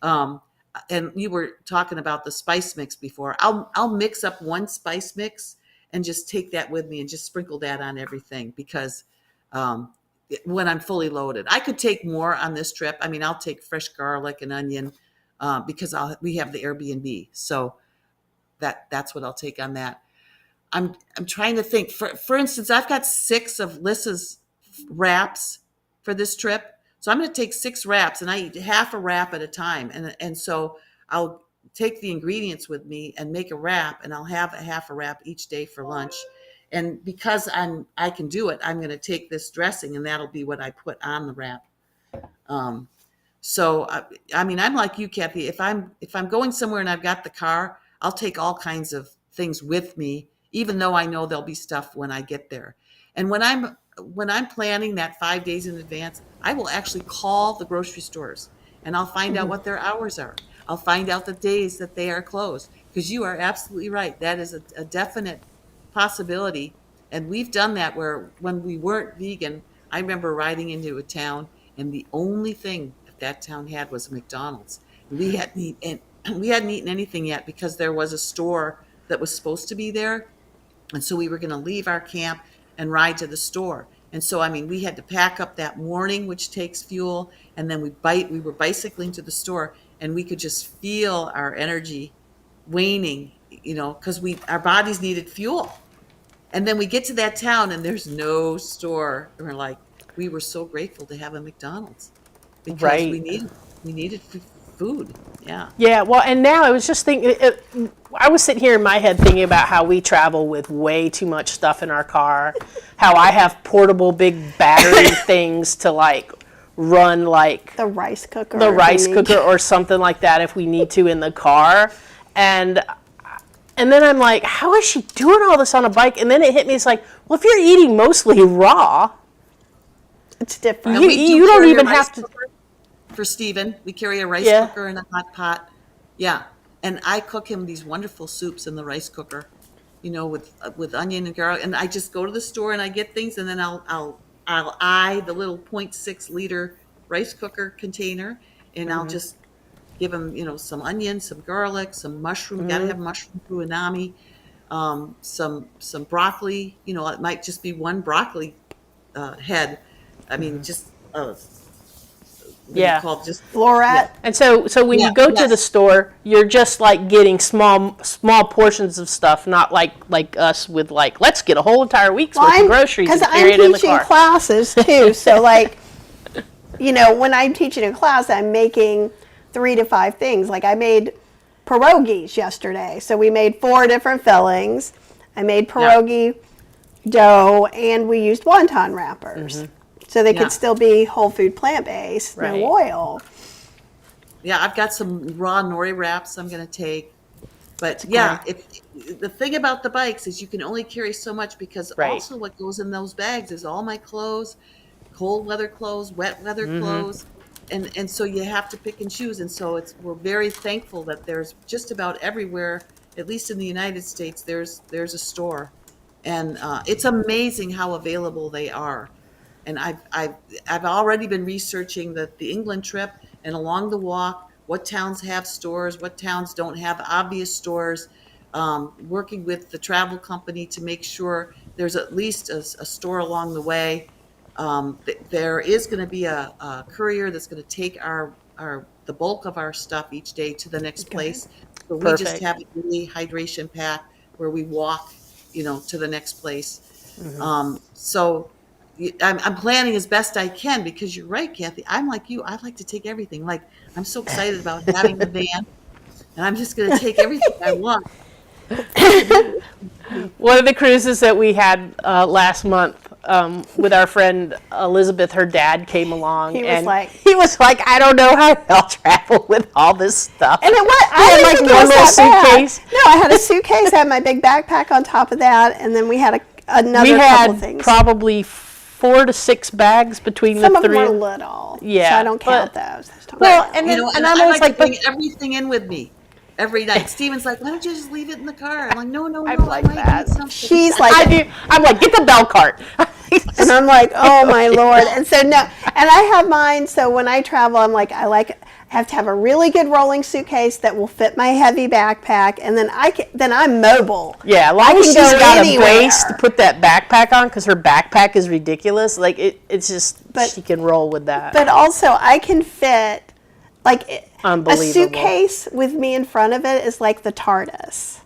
Um, and you were talking about the spice mix before. I'll mix up one spice mix and just take that with me and just sprinkle that on everything, because um, when I'm fully loaded, I could take more on this trip. I mean, I'll take fresh garlic and onion, because we have the Airbnb, so that's what I'll take on that. I'm trying to think. For instance, I've got 6 of Lissa's wraps for this trip. So I'm going to take 6 wraps, and I eat half a wrap at a time. And so I'll take the ingredients with me and make a wrap, and I'll have a half a wrap each day for lunch. And because I can do it, I'm going to take this dressing, and that'll be what I put on the wrap. Um, so I mean, I'm like you, Kathy. If I'm going somewhere and I've got the car, I'll take all kinds of things with me, even though I know there'll be stuff when I get there. And when I'm planning that 5 days in advance, I will actually call the grocery stores and I'll find out what their hours are. I'll find out the days that they are closed, because you are absolutely right. That is a definite possibility. And we've done that where when we weren't vegan, I remember riding into a town and the only thing that town had was a McDonald's. We hadn't eaten anything yet because there was a store that was supposed to be there. And so we were going to leave our camp and ride to the store. And so, I mean, we had to pack up that morning, which takes fuel. And then we were bicycling to the store, and we could just feel our energy waning, because our bodies needed fuel. And then we get to that town and there's no store. And we were so grateful to have a McDonald's because Right. we needed food. Yeah. Yeah, well, and now I was just thinking, I was sitting here in my head thinking about how we travel with way too much stuff in our car, how I have portable big battery things to run The rice cooker. the rice cooker or something like that if we need to in the car. And then I'm like, how is she doing all this on a bike? And then it hit me, it's like, well, if you're eating mostly raw, It's different. And we do you don't carry a even rice have to. cooker for Steven. We carry a rice Yeah. cooker and a hot pot. Yeah. And I cook him these wonderful soups in the rice cooker, with onion and garlic. And I just go to the store and I get things, and then I'll eye the little 0.6 liter rice cooker container, and I'll just give him, some onion, some garlic, some mushroom. Got to have mushroom unami, some broccoli. It might just be one broccoli head. I mean, just Yeah. called just Floret. And so when Yeah, you go to yes. the store, you're just getting small portions of stuff, not like us with let's get a whole entire week's worth of groceries and carry it in I'm the teaching car. classes too. So when I'm teaching a class, I'm making 3 to 5 things. Like I made pierogies yesterday. So we made 4 different fillings. I made pierogi dough, and we used wonton wrappers. So they Yeah. could still be whole food plant-based, Right. no oil. Yeah, I've got some raw nori wraps I'm going to take. But yeah, the thing about the bikes is you can only carry so much, because Right. also what goes in those bags is all my clothes, cold weather clothes, wet weather clothes. And so you have to pick and choose. And so we're very thankful that there's just about everywhere, at least in the United States, there's a store. And it's amazing how available they are. And I've already been researching the England trip, and along the walk, what towns have stores, what towns don't have obvious stores, working with the travel company to make sure there's at least a store along the way. There is going to be a courier that's going to take the bulk of our stuff each day to the next place. So we just Perfect. have a daily hydration pack where we walk, to the next place. So I'm planning as best I can, because you're right, Kathy. I'm like you. I like to take everything. I'm so excited about having the van, and I'm just going to take everything I want. One of the cruises that we had last month with our friend Elizabeth, her dad came along. He was and like- he was like, I don't know how I'll travel with all this stuff. And I had, didn't like, think it one was little that bad. suitcase. No, I had a suitcase. I had my big backpack on top of that, and then we had another We couple of had things. probably 4 to 6 bags between Some the of them three. were little. Yeah, So I don't count but- those. Those don't Well, count. and then And I'm I always like like, to bring but everything in with me every night. Steven's like, why don't you just leave it in the car? I'm like, no, I'm like I might that. need something. She's I like, do. I'm like, get the bell cart. and I'm like, oh my Lord. And so no, and I have mine. So when I travel, I'm like, I have to have a really good rolling suitcase that will fit my heavy backpack, and then I'm mobile. Yeah, as long I as can she's go got anywhere. a base to put that backpack on, because her backpack is ridiculous. It's just, But- she can roll with that. But also, I can fit a Unbelievable. suitcase with me in front of it is like the TARDIS.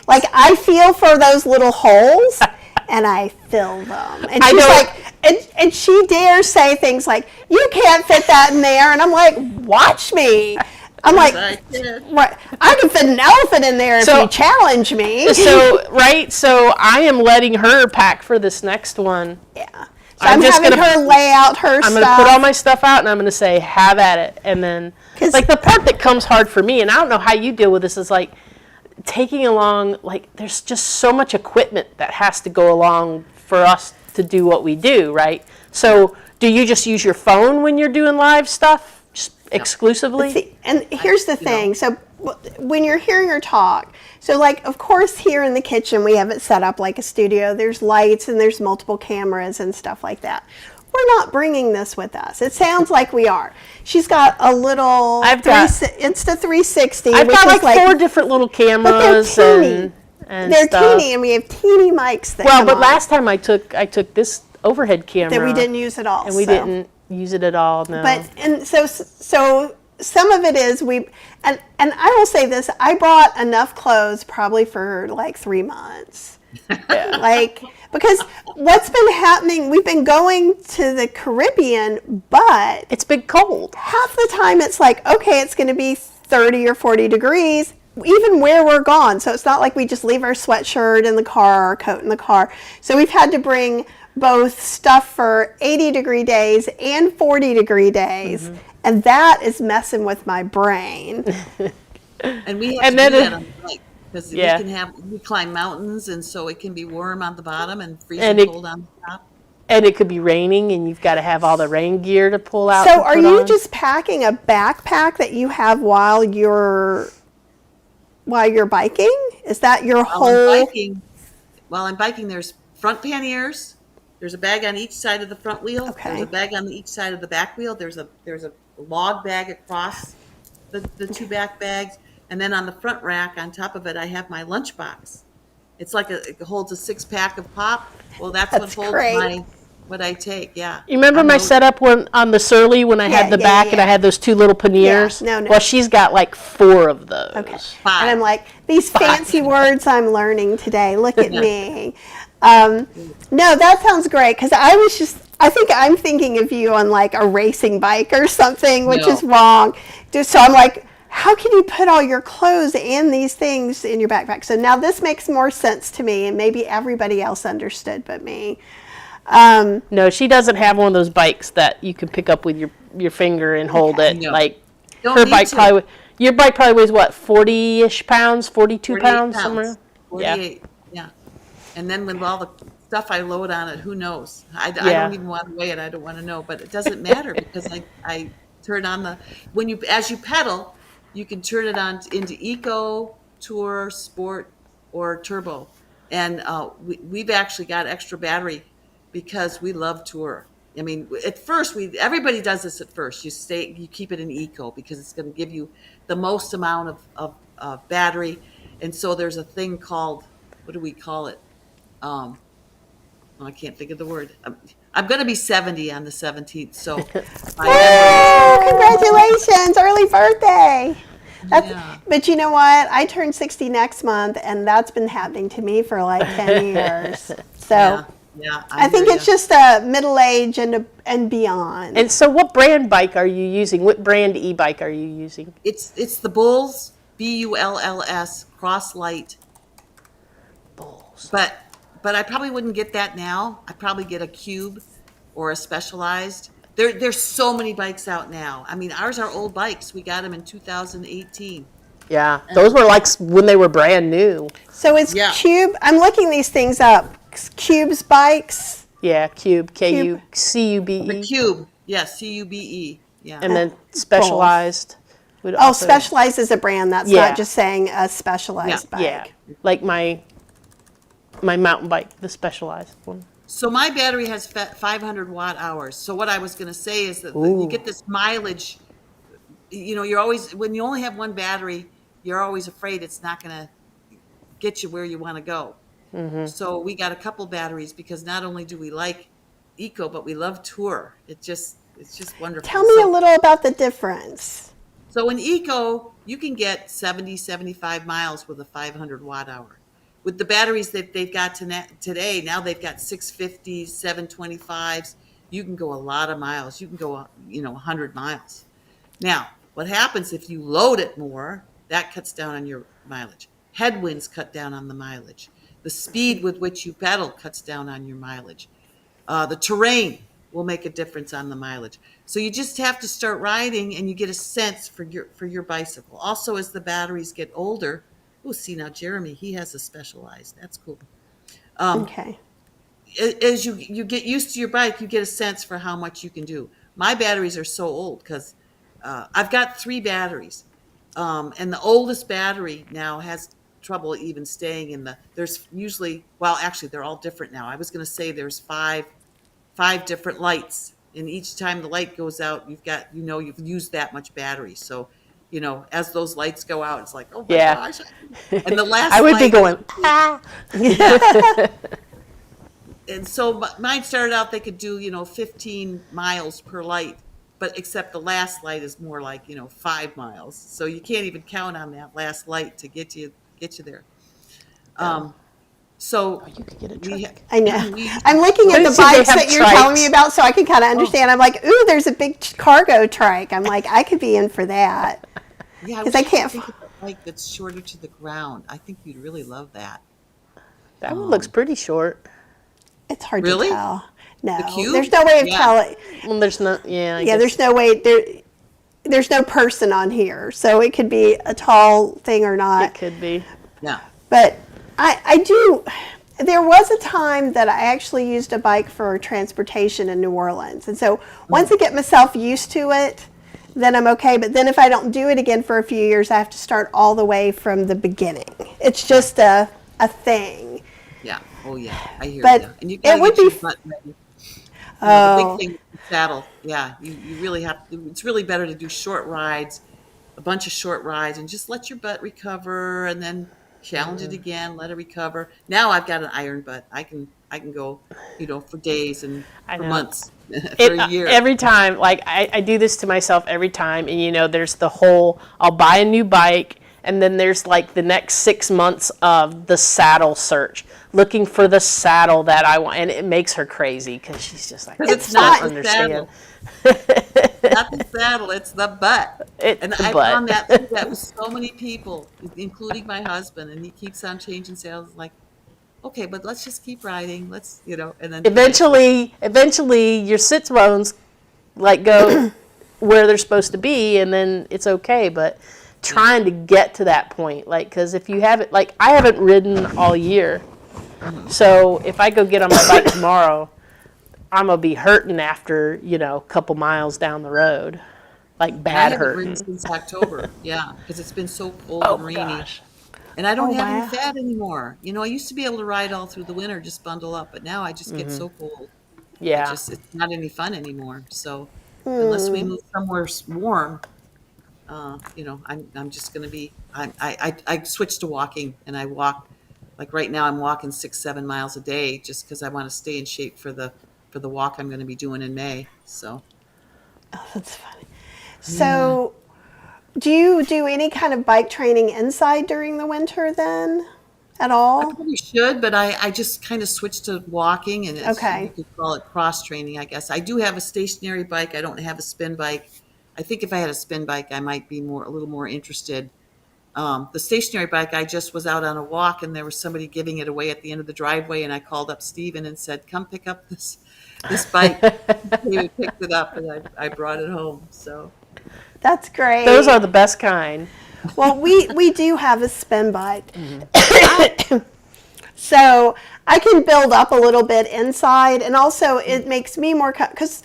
Like, I feel for those little holes, and I fill them. And I she's know. like, and she dares say things like, "You can't fit that in there," and I'm like, "Watch me." I'm like, I did. "What? I can fit an elephant in there if So- you challenge me." So I am letting her pack for this next one. Yeah. So I'm I'm just having gonna- her lay out her I'm stuff. going to put all my stuff out and I'm going to say, have at it. And then, 'Cause- like, the part that comes hard for me, and I don't know how you deal with this, is like taking along, like, there's just so much equipment that has to go along for us to do what we do, right? So, do you just use your phone when you're doing live stuff, just exclusively? See, and here's the thing. So when you're hearing her talk, so like, of course, here in the kitchen, we have it set up like a studio. There's lights and there's multiple cameras and stuff like that. We're not bringing this with us. It sounds like we are. She's got a little Insta360. I've which got is like 4 different little cameras teeny. and they're stuff. teeny, and we have teeny mics that Well, come but on last time I took this overhead camera that we didn't use at all. and we so. didn't use it at all. No. But and so some of it is and I will say this, I brought enough clothes probably for like 3 months. Like, because what's been happening, we've been going to the Caribbean, but it's been cold. half the time it's like, okay, it's going to be 30 or 40 degrees even where we're gone. So it's not like we just leave our sweatshirt in the car, our coat in the car. So we've had to bring both stuff for 80-degree days and 40-degree days. And that is messing with my brain. And we have And to then do that on the bike because Yeah. we climb mountains, and so it can be warm on the bottom and freezing And it- cold on the top. And it could be raining, and you've got to have all the rain gear to pull out. So and are put you on. just packing a backpack that you have while you're biking? Is that your whole? While I'm biking, there's front panniers. There's a bag on each side of the front wheel. Okay. There's a bag on each side of the back wheel. There's a log bag across the 2 back bags, and then on the front rack on top of it, I have my lunchbox. It's like it holds a 6-pack of pop. Well, that's what That's holds great. what I take. Yeah. You remember On my those- setup on the Surly when I had the back and I had those 2 little panniers? No. Well, she's got like 4 of those. Okay. Five. And I'm like, these fancy words I'm learning today. Look at me. No, that sounds great, because I think I'm thinking of you on like a racing bike or something, which No. is wrong. So I'm like, how can you put all your clothes and these things in your backpack? So now this makes more sense to me, and maybe everybody else understood but me. No, she doesn't have one of those bikes that you can pick up with your finger and hold it. No. Like Don't her need bike to. your bike probably weighs what, 40-ish pounds, 42 48 pounds, somewhere? 48, yeah. And then with all the stuff I load on it, who knows? I Yeah. don't even want to weigh it. I don't want to know. But it doesn't matter because I turn on as you pedal, you can turn it on into Eco, Tour, Sport, or Turbo. And we've actually got extra battery because we love Tour. I mean, at first, everybody does this at first. You keep it in Eco because it's going to give you the most amount of battery. And so there's a thing called, what do we call it? I can't think of the word. I'm going to be 70 on the 17th, so my Oh, congratulations, early birthday. Yeah. But you know what? I turn 60 next month, and that's been happening to me for like 10 years. So yeah, I think it's just a middle age and beyond. And so what brand bike are you using? What brand e-bike are you using? it's the Bulls, Bulls Crosslight, Bulls. but I probably wouldn't get that now. I'd probably get a Cube or a Specialized. There's so many bikes out now. I mean, ours are old bikes. We got them in 2018. Yeah, those were like when they were brand new. So it's Yeah. Cube. I'm looking these things up. Cube's bikes. Yeah, Cube, Cube. Cube. The Cube, yes, Cube. Yeah. And then Specialized. would Oh, also- Specialized is a brand. That's Yeah. not just saying a Specialized bike. Yeah, like my mountain bike, the Specialized one. So my battery has 500 watt hours. So what I was going to say is that you get this mileage. You know, you're always, when you only have one battery, you're always afraid it's not going to get you where you want to go. So we got a couple batteries because not only do we like Eco, but we love Tour. It's just wonderful. Tell me a little about the difference. So in Eco, you can get 70, 75 miles with a 500 watt hour. With the batteries that they've got today, now they've got 650s, 725s. You can go a lot of miles. You can go, 100 miles. Now, what happens if you load it more, that cuts down on your mileage. Headwinds cut down on the mileage. The speed with which you pedal cuts down on your mileage. The terrain will make a difference on the mileage. So you just have to start riding, and you get a sense for your bicycle. Also, as the batteries get older, see now Jeremy, he has a Specialized. That's cool. Okay. As you get used to your bike, you get a sense for how much you can do. My batteries are so old because I've got 3 batteries, and the oldest battery now has trouble even staying in there's usually, well, actually they're all different now. I was going to say there's five different lights, and each time the light goes out, you've used that much battery. So, as those lights go out, it's like, oh my gosh. And the last I would light, be going, ah. And so mine started out, they could do, 15 miles per light, but except the last light is more like, 5 miles. So you can't even count on that last light to get you there. So You could get a truck. I know. I'm looking at the See, they bikes have that you're telling me trikes. about, so I can kind of understand. I'm like, ooh, there's a big cargo trike. I'm like, I could be in for that. yeah, 'Cause I can't think of a bike that's shorter to the ground. I think you'd really love that. That one looks pretty short. It's hard Really? to tell. No, Cube? there's no way of Yeah. telling. Well, there's not, I Yeah, guess. there's no way. There's no person on here, so it could be a tall thing or It not. could be. Yeah. But I do. There was a time that I actually used a bike for transportation in New Orleans, and so once I get myself used to it, then I'm okay. But then if I don't do it again for a few years, I have to start all the way from the beginning. It's just a thing. Yeah. Oh, yeah. I hear But you. And you it gotta would get your be- butt ready. Oh. The big thing is the saddle. Yeah. You really have to. It's really better to do short rides, a bunch of short rides, and just let your butt recover, and then challenge it again, let it recover. Now I've got an iron butt. I can go, for days and I for know. months, for a year. Every time, like I do this to myself every time, and there's the whole, I'll buy a new bike, and then there's like the next 6 months of the saddle search, looking for the saddle that I want, and it makes her crazy because she's just like, 'Cause I it's just not don't the understand. saddle. Not the saddle, it's the butt. It's And the I butt. found that with so many people, including my husband, and he keeps on changing saddles. Like, okay, but let's just keep riding. Let's, and then Eventually, your sit bones like go where they're supposed to be, and then it's okay. But trying to get to that point, like, because if you haven't, like, I haven't ridden all year, so if I go get on my bike tomorrow, I'm gonna be hurting after a couple miles down the road, like I bad haven't ridden hurting. since October. Yeah, because it's been so cold Oh and rainy. gosh. And I don't Oh, have wow. any fat anymore. I used to be able to ride all through the winter, just bundle up, but now I just get so cold. Yeah. It's not any fun anymore. So unless we move somewhere warm, I'm just going to be, I switched to walking, and I walk, like right now I'm walking 6-7 miles a day just because I want to stay in shape for the walk I'm going to be doing in May. So That's funny. So, do you do any kind of bike training inside during the winter then, at I all? probably should, but I just kind of switched to walking, and Okay. you could call it cross training, I guess. I do have a stationary bike. I don't have a spin bike. I think if I had a spin bike, I might be a little more interested. The stationary bike, I just was out on a walk, and there was somebody giving it away at the end of the driveway, and I called up Steven and said, "Come pick up this bike." He picked it up, and I brought it home. So That's great. Those are the best kind. Well, we do have a spin bike. So I can build up a little bit inside, and also it makes me more, because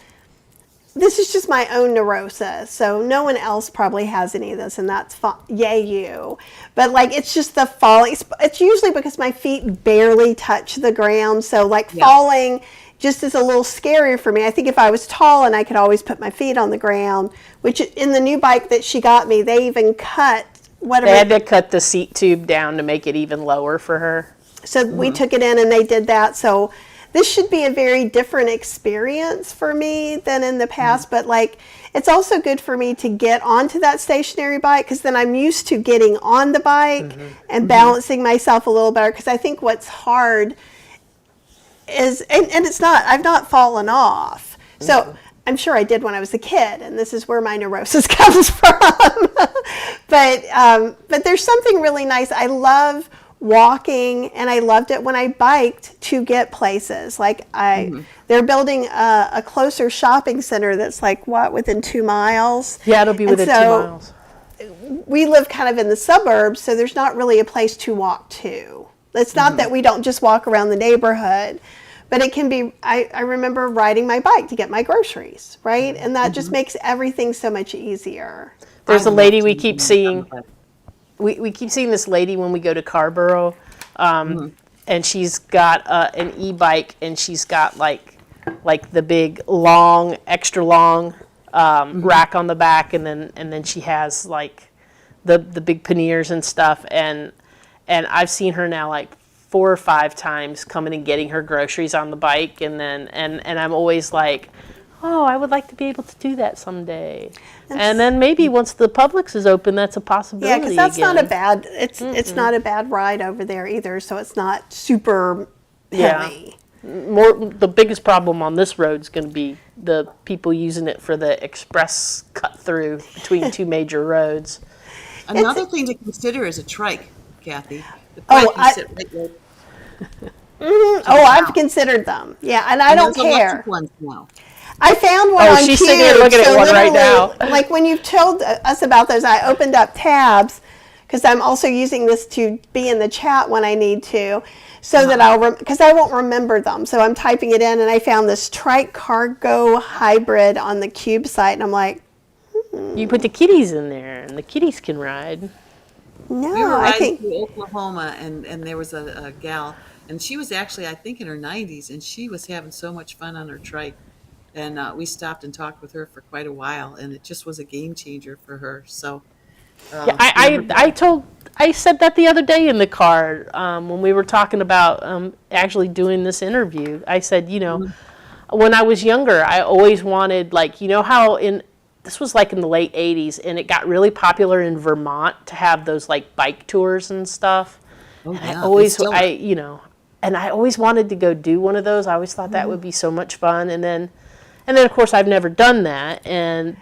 this is just my own neurosis, so no one else probably has any of this, and that's yay you. But like, it's just the falling. It's usually because my feet barely touch the ground, so like falling just is a little scarier for me. I think if I was tall and I could always put my feet on the ground, which in the new bike that she got me, they even cut whatever. They had to cut the seat tube down to make it even lower for her. So we took it in and they did that. So this should be a very different experience for me than in the past, but like it's also good for me to get onto that stationary bike because then I'm used to getting on the bike and balancing myself a little better, because I think what's hard is, and it's not, I've not fallen off. So I'm sure I did when I was a kid, and this is where my neurosis comes from. But there's something really nice. I love walking, and I loved it when I biked to get places. Like they're building a closer shopping center that's like within 2 miles. Yeah, it'll be within 2 miles. We live kind of in the suburbs, so there's not really a place to walk to. It's not that we don't just walk around the neighborhood, but it can be, I remember riding my bike to get my groceries, right? And that just makes everything so much easier. There's a lady we keep seeing. We keep seeing this lady when we go to Carborough, and she's got an e-bike, and she's got like the big long, extra long rack on the back, and then she has like the big panniers and stuff, and I've seen her now like 4 or 5 times coming and getting her groceries on the bike, and I'm always like, oh, I would like to be able to do that someday. And then maybe once the Publix is open, that's a possibility. Yeah, because that's again. not a bad. It's not a bad ride over there either. So it's not super heavy. The biggest problem on this road is going to be the people using it for the express cut through between 2 major roads. Another thing to consider is a trike, Kathy. The bike you sit right there. I've considered them. Yeah, and I don't care. Electric ones now. I found one on she's Cube. sitting here looking at one right now. Like when you've told us about those, I opened up tabs because I'm also using this to be in the chat when I need to, so that because I won't remember them. So I'm typing it in, and I found this trike cargo hybrid on the Cube site, and I'm like, You put the kitties in there, and the kitties can ride. no, We were I riding think. through Oklahoma, and there was a gal, and she was actually, I think, in her 90s, and she was having so much fun on her trike. And we stopped and talked with her for quite a while, and it just was a game changer for her. So, I said that the other day in the car when we were talking about actually doing this interview. I said, when I was younger, I always wanted, like, how this was like in the late 80s, and it got really popular in Vermont to have those like bike tours and stuff. oh, And yeah, I always, they still- and I always wanted to go do one of those. I always thought that would be so much fun. And then of course I've never done that.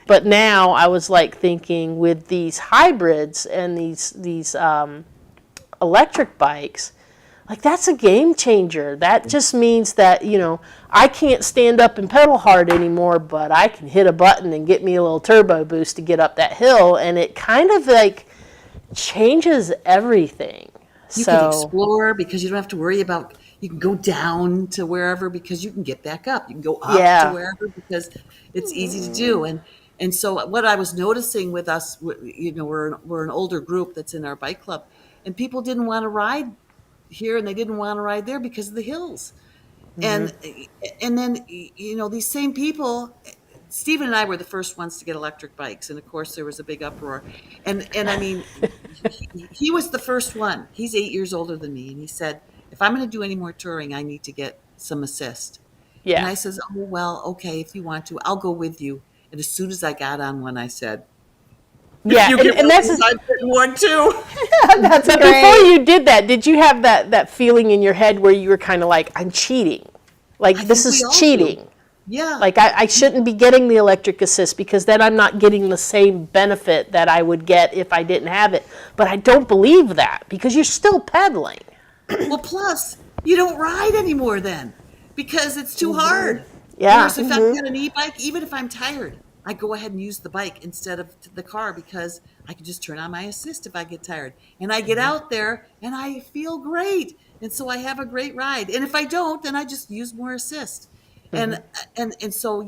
But now I was like thinking with these hybrids and these electric bikes, like that's a game changer. That just means that, I can't stand up and pedal hard anymore, but I can hit a button and get me a little turbo boost to get up that hill. And it kind of like changes everything. You can explore because you don't have to worry about, you can go down to wherever because you can get back up. You can go up to wherever because it's easy to do. And so what I was noticing with us, we're an older group that's in our bike club, and people didn't want to ride here and they didn't want to ride there because of the hills. And then, these same people, Stephen and I were the first ones to get electric bikes, and of course there was a big uproar. And I mean, he was the first one. He's 8 years older than me, and he said, "If I'm going to do any more touring, I need to get some assist." Yeah. And I says, "Oh well, okay, if you want to, I'll go with you." And as soon as I got on one, I said, Yeah, and that's I'm getting one too. That's but great. before you did that, did you have that feeling in your head where you were kind of like, I'm cheating? Like, this think we is all cheating. do. Yeah. Like, I shouldn't be getting the electric assist because then I'm not getting the same benefit that I would get if I didn't have it. But I don't believe that because you're still pedaling. Well, plus, you don't ride anymore then because it's too hard. Yeah. Whereas if I've got an e-bike, even if I'm tired, I go ahead and use the bike instead of the car because I can just turn on my assist if I get tired. And I get out there and I feel great. And so I have a great ride. And if I don't, then I just use more assist. And so,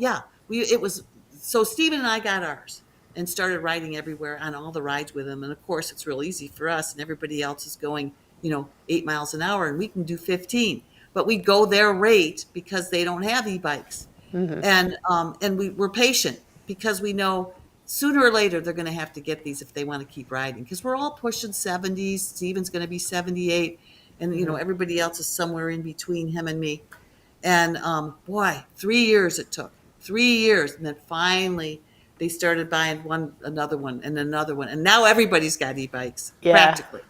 so Stephen and I got ours and started riding everywhere on all the rides with him. And of course, it's real easy for us, and everybody else is going, 8 miles an hour, and we can do 15. But we go their rate because they don't have e-bikes. And we're patient because we know sooner or later they're going to have to get these if they want to keep riding, because we're all pushing 70s. Steven's going to be 78, and everybody else is somewhere in between him and me. And boy, 3 years it took. 3 years, and then finally they started buying another one, and another one, and now everybody's got e-bikes Yeah. practically.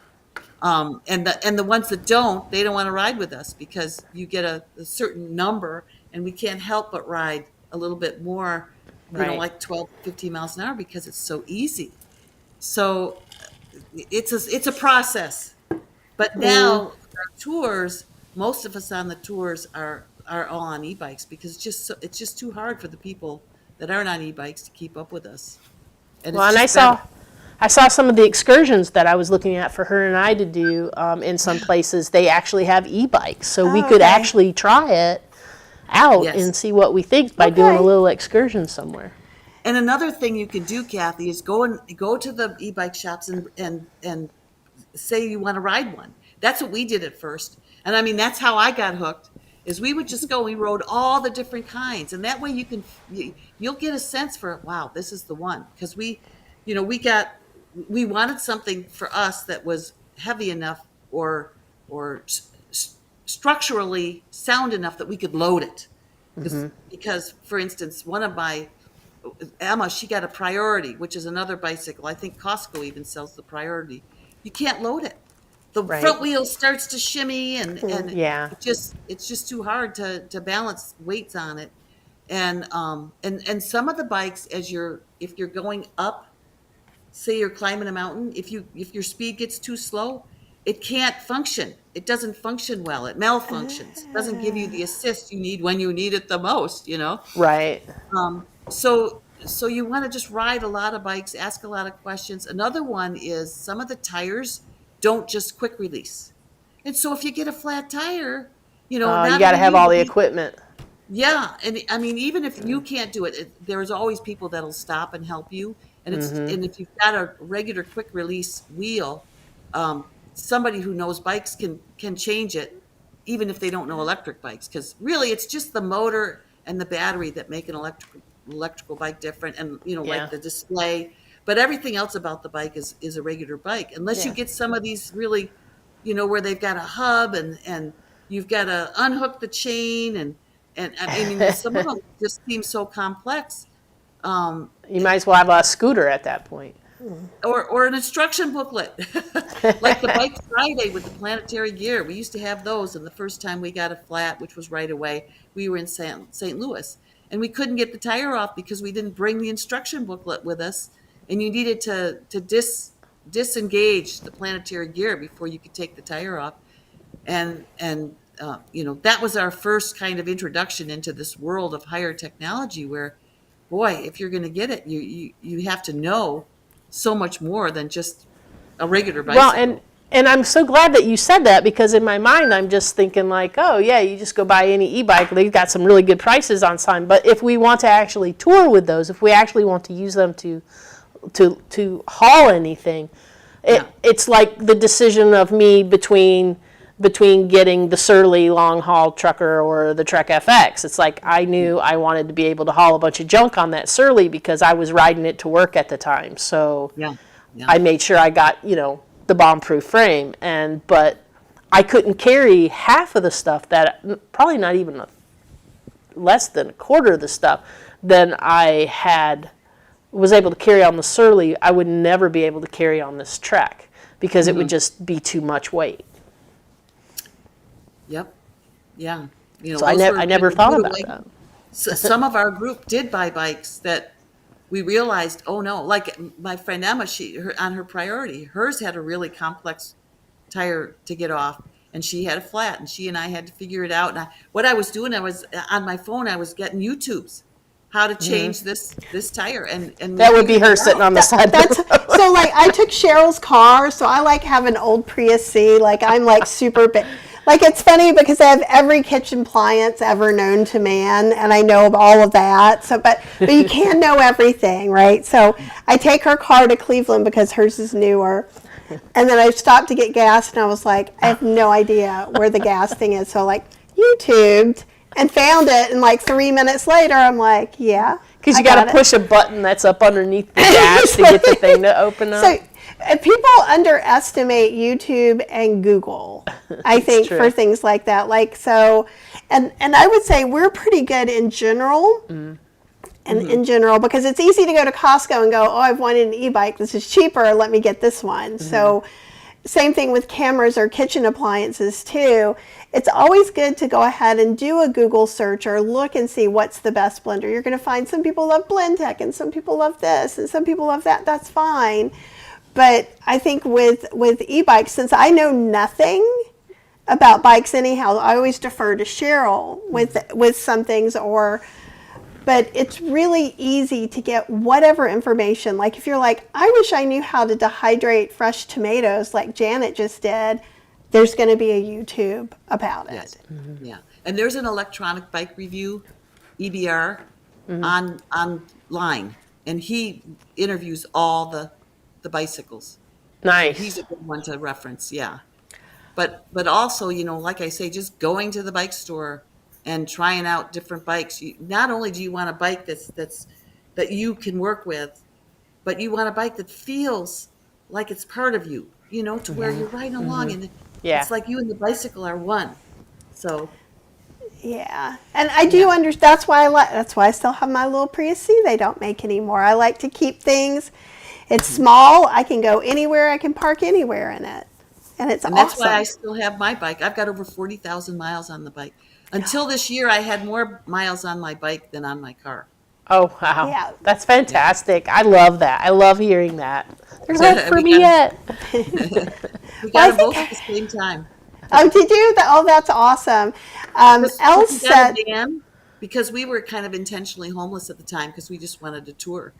And the ones that don't, they don't want to ride with us because you get a certain number, and we can't help but ride a little bit more, Right. like 12, 15 miles an hour because it's so easy. So it's a process. But now our tours, most of us on the tours are all on e-bikes because it's just too hard for the people that aren't on e-bikes to keep up with us. And Well, it's and just better. I saw some of the excursions that I was looking at for her and I to do in some places. They actually have e-bikes, so we Oh, could okay. actually try it out Yes. and see what we think by doing a Okay. little excursion somewhere. And another thing you can do, Kathy, is go to the e-bike shops and say you want to ride one. That's what we did at first. And I mean, that's how I got hooked. Is we would just go, we rode all the different kinds, and that way you'll get a sense for, wow, this is the one, because we wanted something for us that was heavy enough or structurally sound enough that we could load it. Because, for instance, one of my Emma, she got a Priority, which is another bicycle. I think Costco even sells the Priority. You can't load it. The Right. front wheel starts to shimmy, and Yeah. it's just too hard to balance weights on it. And some of the bikes, if you're going up, say you're climbing a mountain, if your speed gets too slow, it can't function. It doesn't function well. It malfunctions. It doesn't give you the assist you need when you need it the most, Right. So you want to just ride a lot of bikes, ask a lot of questions. Another one is some of the tires don't just quick release. And so if you get a flat tire, You not got to only have you, all but the equipment. yeah, and I mean, even if you can't do it, there's always people that'll stop and help you. And if you've got a regular quick release wheel, somebody who knows bikes can change it, even if they don't know electric bikes, because really it's just the motor and the battery that make an electrical bike different, and Yeah. like the display. But everything else about the bike is a regular bike, unless you Yeah. get some of these really, where they've got a hub and you've got to unhook the chain and I mean, some of them just seem so complex. You might as well have a scooter at that point. Or an instruction booklet, like the Bike Friday with the planetary gear. We used to have those, and the first time we got a flat, which was right away, we were in St. Louis, and we couldn't get the tire off because we didn't bring the instruction booklet with us, and you needed to disengage the planetary gear before you could take the tire off, and that was our first kind of introduction into this world of higher technology where, boy, if you're going to get it, you have to know so much more than just a regular bicycle. Well, and I'm so glad that you said that, because in my mind I'm just thinking like, oh yeah, you just go buy any e-bike. They've got some really good prices on some. But if we want to actually tour with those, if we actually want to use them to haul anything, it's like the decision of me between getting the Surly long haul trucker or the Trek FX. It's like I knew I wanted to be able to haul a bunch of junk on that Surly because I was riding it to work at the time. So Yeah. I made sure I got, the bomb-proof frame, but I couldn't carry half of the stuff probably not even less than a quarter of the stuff than I was able to carry on the Surly. I would never be able to carry on this Trek because it would just be too much weight. Yep. Yeah. So I never thought about that. So some of our group did buy bikes that we realized, oh no, like my friend Emma, on her Priority, hers had a really complex tire to get off, and she had a flat, and she and I had to figure it out. And what I was doing, I was on my phone, I was getting YouTubes, how to change this tire, and That would be her sitting on the side of the road. So like I took Cheryl's car, so I like have an old Prius C, like I'm like super big. Like it's funny because I have every kitchen appliance ever known to man, and I know all of that. So, but you can't know everything, right? So I take her car to Cleveland because hers is newer, and then I stopped to get gas, and I was like, I have no idea where the gas thing is. So like YouTubed and found it, and like 3 minutes later, I'm like, yeah. Because you got to push a button that's up underneath the dash to get the thing to open up. So People underestimate YouTube and Google, I think, true. for things like that. Like, so, and I would say we're pretty good in general. And in general, because it's easy to go to Costco and go, oh, I've wanted an e-bike. This is cheaper. Let me get this one. So same thing with cameras or kitchen appliances too. It's always good to go ahead and do a Google search or look and see what's the best blender. You're going to find some people love Blendtec and some people love this and some people love that. That's fine. But I think with e-bikes, since I know nothing about bikes anyhow, I always defer to Cheryl with some things, but it's really easy to get whatever information. Like if you're like, I wish I knew how to dehydrate fresh tomatoes like Janet just did, there's going to be a YouTube about it. Yes. Yeah. And there's an electronic bike review, EBR, online, and he interviews all the bicycles. Nice. He's a good one to reference, yeah. But also, like I say, just going to the bike store and trying out different bikes. Not only do you want a bike that you can work with, but you want a bike that feels like it's part of you, to where you're riding along and it's like you and the bicycle are one. So yeah, and I do understand. That's why I still have my little Prius C. They don't make anymore. I like to keep things. It's small. I can go anywhere. I can park anywhere in it, and it's awesome. That's why I still have my bike. I've got over 40,000 miles on the bike. Until this year, I had more miles on my bike than on my car. Oh, wow. Yeah. That's fantastic. I love that. I love hearing that. There's hope for me yet. We got them both at the same time. Oh, did you? Oh, that's awesome. Elle said, because we were kind of intentionally homeless at the time because we just wanted to tour.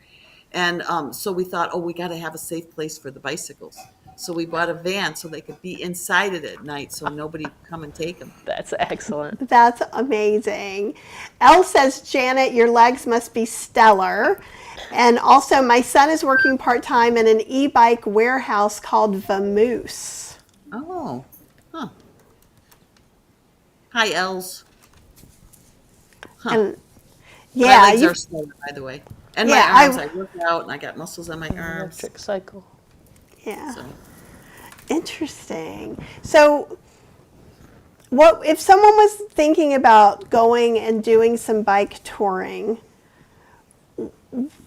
And so we thought, we got to have a safe place for the bicycles. So we bought a van so they could be inside it at night so nobody would come and take them. That's excellent. That's amazing. Elle says, Janet, your legs must be stellar. And also, my son is working part-time in an e-bike warehouse called Vamoose. Oh, huh. Hi, Els. Huh. And My yeah, legs are stellar, by the way. And my arms, I work out and I got muscles on my arms. Electric cycle. yeah. So. Interesting. So, what if someone was thinking about going and doing some bike touring?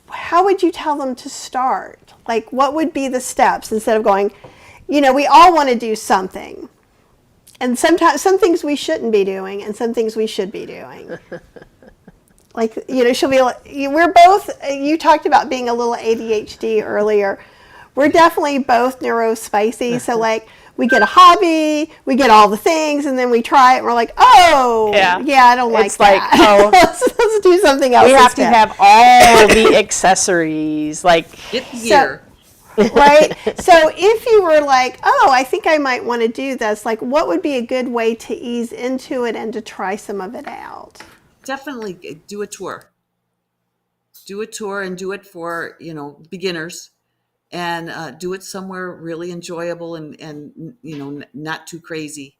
How would you tell them to start? Like, what would be the steps instead of going? We all want to do something, and sometimes some things we shouldn't be doing, and some things we should be doing. Like, she'll be like, we're both. You talked about being a little ADHD earlier. We're definitely both neurospicy, so like we get a hobby, we get all the things, and then we try it, and we're like, I don't like it's that. Like, let's do something else. We have to have all the accessories, like Get the gear. right? So if you were like, I think I might want to do this, like what would be a good way to ease into it and to try some of it out? Definitely do a tour. Do a tour and do it for, beginners. And do it somewhere really enjoyable and not too crazy.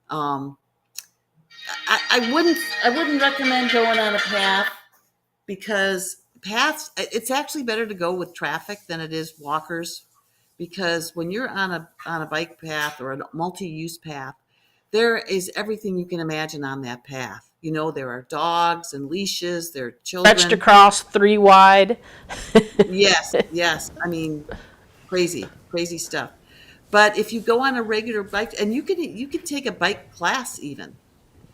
I wouldn't recommend going on a path because paths. It's actually better to go with traffic than it is walkers, because when you're on a bike path or a multi-use path, there is everything you can imagine on that path. There are dogs and leashes, there are children. stretched across 3 wide. Yes. I mean, crazy stuff. But if you go on a regular bike, and you can take a bike class even.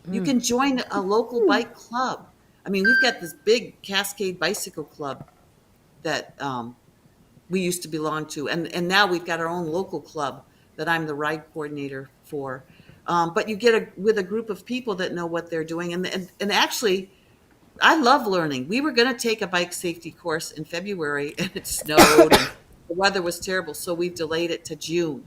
You can join a local bike club. I mean, we've got this big Cascade Bicycle Club that we used to belong to, and now we've got our own local club that I'm the ride coordinator for. But you get with a group of people that know what they're doing, and actually, I love learning. We were going to take a bike safety course in February, and it snowed, and the weather was terrible, so we've delayed it to June.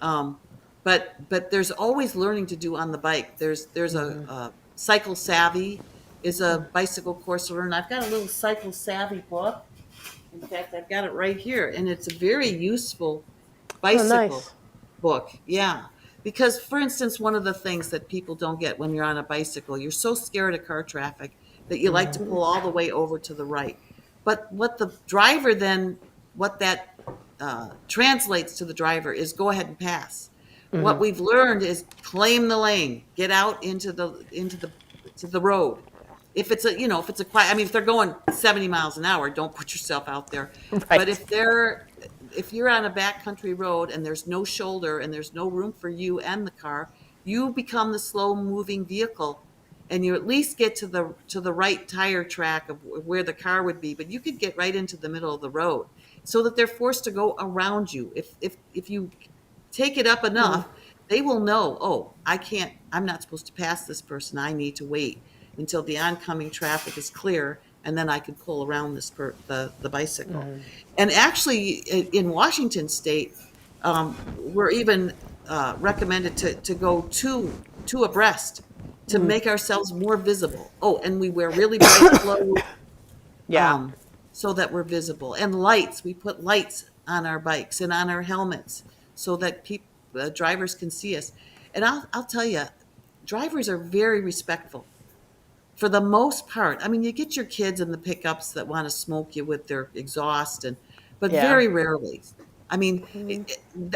But there's always learning to do on the bike. There's a Cycle Savvy is a bicycle course to learn. I've got a little Cycle Savvy book. In fact, I've got it right here, and it's a very useful bicycle book. Yeah. Because, for instance, one of the things that people don't get when you're on a bicycle, you're so scared of car traffic that you like to pull all the way over to the right. But what the driver then, what that translates to the driver is go ahead and pass. What we've learned is claim the lane, get out into the road. If it's a quiet, I mean, if they're going 70 miles an hour, don't put yourself out there. Right. But if you're on a backcountry road and there's no shoulder and there's no room for you and the car, you become the slow moving vehicle, and you at least get to the right tire track of where the car would be, but you could get right into the middle of the road, so that they're forced to go around you. If you take it up enough, they will know, oh, I'm not supposed to pass this person. I need to wait until the oncoming traffic is clear, and then I can pull around the bicycle. And actually, in Washington State, we're even recommended to go two abreast to make ourselves more visible. Oh, and we wear really bright clothes, so that we're visible. And lights, we put lights on our bikes and on our helmets so that drivers can see us. And I'll tell you, drivers are very respectful. For the most part, I mean, you get your kids in the pickups that want to smoke you with their exhaust, but very rarely. I mean,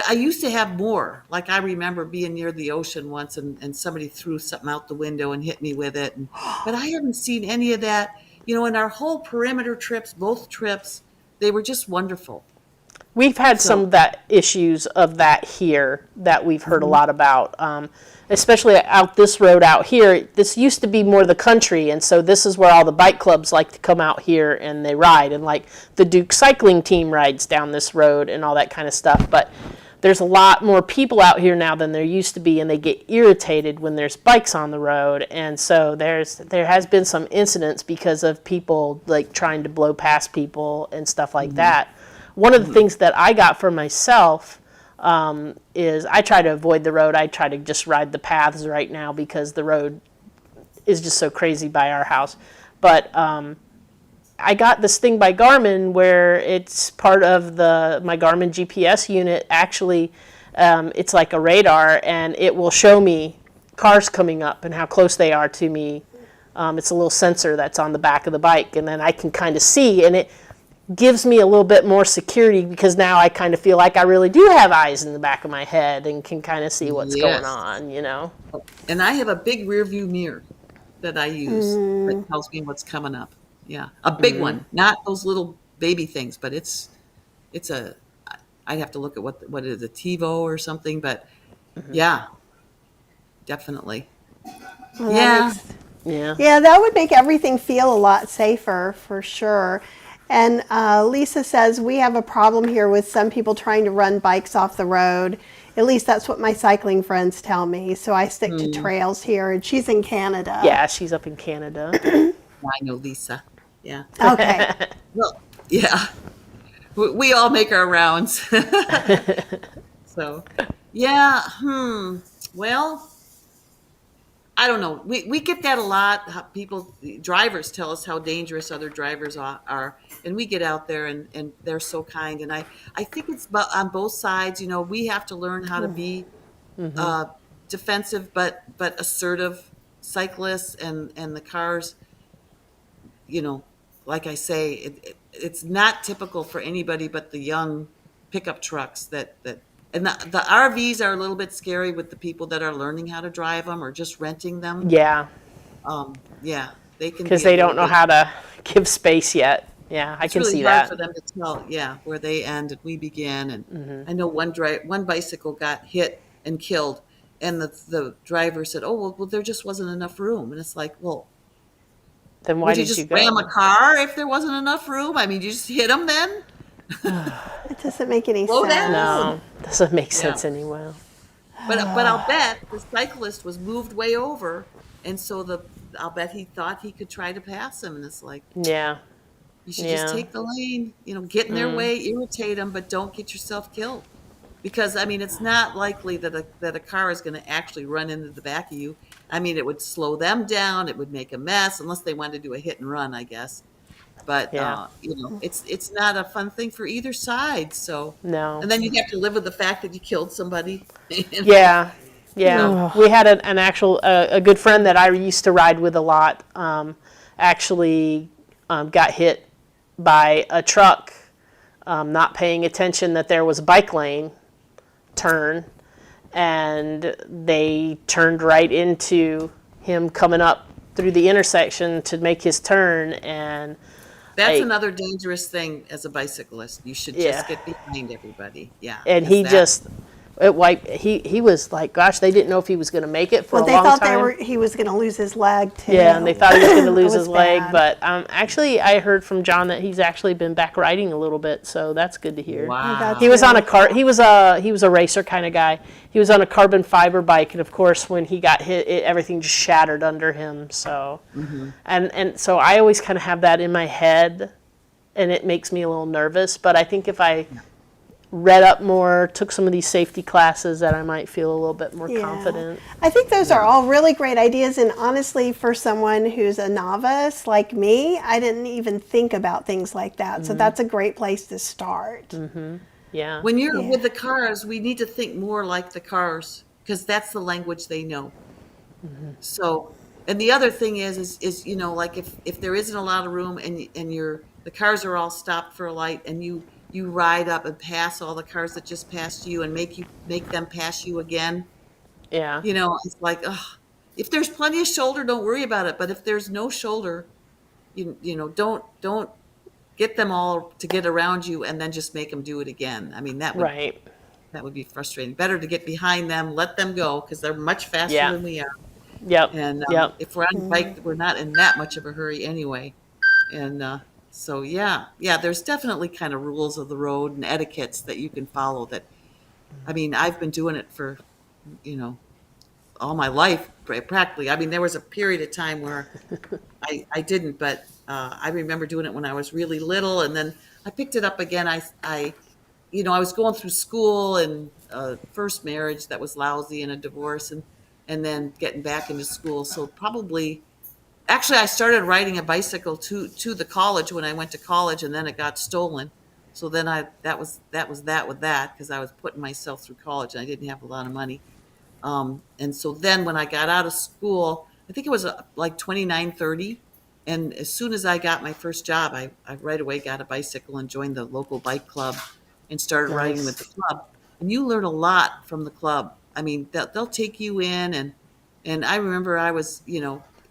I used to have more. Like, I remember being near the ocean once, and somebody threw something out the window and hit me with it. But I haven't seen any of that. In our whole perimeter trips, both trips, they were just wonderful. We've had some of that issues of that here that we've heard a lot about, especially out this road out here. This used to be more the country, and so this is where all the bike clubs like to come out here and they ride, and like the Duke cycling team rides down this road and all that kind of stuff. But there's a lot more people out here now than there used to be, and they get irritated when there's bikes on the road, and so there has been some incidents because of people like trying to blow past people and stuff like that. One of the things that I got for myself is I try to avoid the road. I try to just ride the paths right now because the road is just so crazy by our house. But I got this thing by Garmin where it's part of my Garmin GPS unit. Actually, it's like a radar, and it will show me cars coming up and how close they are to me. It's a little sensor that's on the back of the bike, and then I can kind of see, and it gives me a little bit more security because now I kind of feel like I really do have eyes in the back of my head and can kind of see what's going on, And I have a big rear view mirror that I use that tells me what's coming up. Yeah, a big one, not those little baby things, but I'd have to look at what it is, a TiVo or something, but yeah, definitely. Well, Yeah. Yeah, that would make everything feel a lot safer for sure. And Lisa says, we have a problem here with some people trying to run bikes off the road. At least that's what my cycling friends tell me. So I stick to trails here, and she's in Canada. Yeah, she's up in Canada. I know Lisa. Yeah. Okay. Well, yeah. We all make our rounds. So, yeah. Well, I don't know. We get that a lot. Drivers tell us how dangerous other drivers are. And we get out there and they're so kind. And I think it's on both sides. We have to learn how to be defensive but assertive cyclists, and the cars, like I say, it's not typical for anybody but the young pickup trucks and the RVs are a little bit scary with the people that are learning how to drive them or just renting them. Yeah. Yeah, they can, because they don't know how to give space yet. Yeah, I can really see hard that. for them to tell, where they end and we begin. And I know one bicycle got hit and killed, and the driver said, "Oh, well, there just wasn't enough room." And it's like, well, Then why would you did you just go? ram a car if there wasn't enough room? I mean, you just hit them then? It doesn't make any Slow sense. down. No, doesn't make sense anymore. But I'll bet the cyclist was moved way over, and so I'll bet he thought he could try to pass him, and it's like, Yeah. you should just take the lane, get in their way, irritate them, but don't get yourself killed. Because, I mean, it's not likely that a car is going to actually run into the back of you. I mean, it would slow them down. It would make a mess, unless they wanted to do a hit and run, I guess. But, it's not a fun thing for either side. So, No. and then you have to live with the fact that you killed somebody. Yeah. Yeah. We had a good friend that I used to ride with a lot, actually got hit by a truck not paying attention that there was a bike lane turn, and they turned right into him coming up through the intersection to make his turn, and That's like, another dangerous thing as a bicyclist. You should Yeah. just get behind everybody. Yeah. and 'cause he that- just it wiped. He was like, gosh, they didn't know if he was going to make it for Well, a they long thought time. he was going to lose his leg too. Yeah, and they thought he was going to lose That his was leg, bad. but actually, I heard from John that he's actually been back riding a little bit, so that's good to hear. Wow. that's He was on a really car. He was a racer kind of guy. He was on a carbon fiber bike, and of course, when he got hit, everything just shattered under him. So, and so I always kind of have that in my head, and it makes me a little nervous. But I think if I read up more, took some of these safety classes, that I might feel a little bit more Yeah. confident. I think those are all really great ideas, and honestly, for someone who's a novice like me, I didn't even think about things like that. So that's a great place to start. Yeah. When you're Yeah. with the cars, we need to think more like the cars because that's the language they know. So, and the other thing is like if there isn't a lot of room and the cars are all stopped for a light and you ride up and pass all the cars that just passed you and make them pass you again. Yeah. It's like, ugh, if there's plenty of shoulder, don't worry about it. But if there's no shoulder, don't get them all to get around you and then just make them do it again. I mean, Right. that would be frustrating. Better to get behind them, let them go because they're much faster Yeah. than we are. Yep. And Yep. if we're on a bike, we're not in that much of a hurry anyway. And so, yeah, there's definitely kind of rules of the road and etiquettes that you can follow that, I mean, I've been doing it for, all my life practically. I mean, there was a period of time where I didn't, but I remember doing it when I was really little. And then I picked it up again. I was going through school and first marriage that was lousy and a divorce and then getting back into school. So probably, actually, I started riding a bicycle to the college when I went to college, and then it got stolen. So then that was that with that because I was putting myself through college and I didn't have a lot of money. And so then when I got out of school, I think it was like 29, 30. And as soon as I got my first job, I right away got a bicycle and joined the local bike club and started riding with the club. And you learn a lot from the club. I mean, they'll take you in and I remember I was,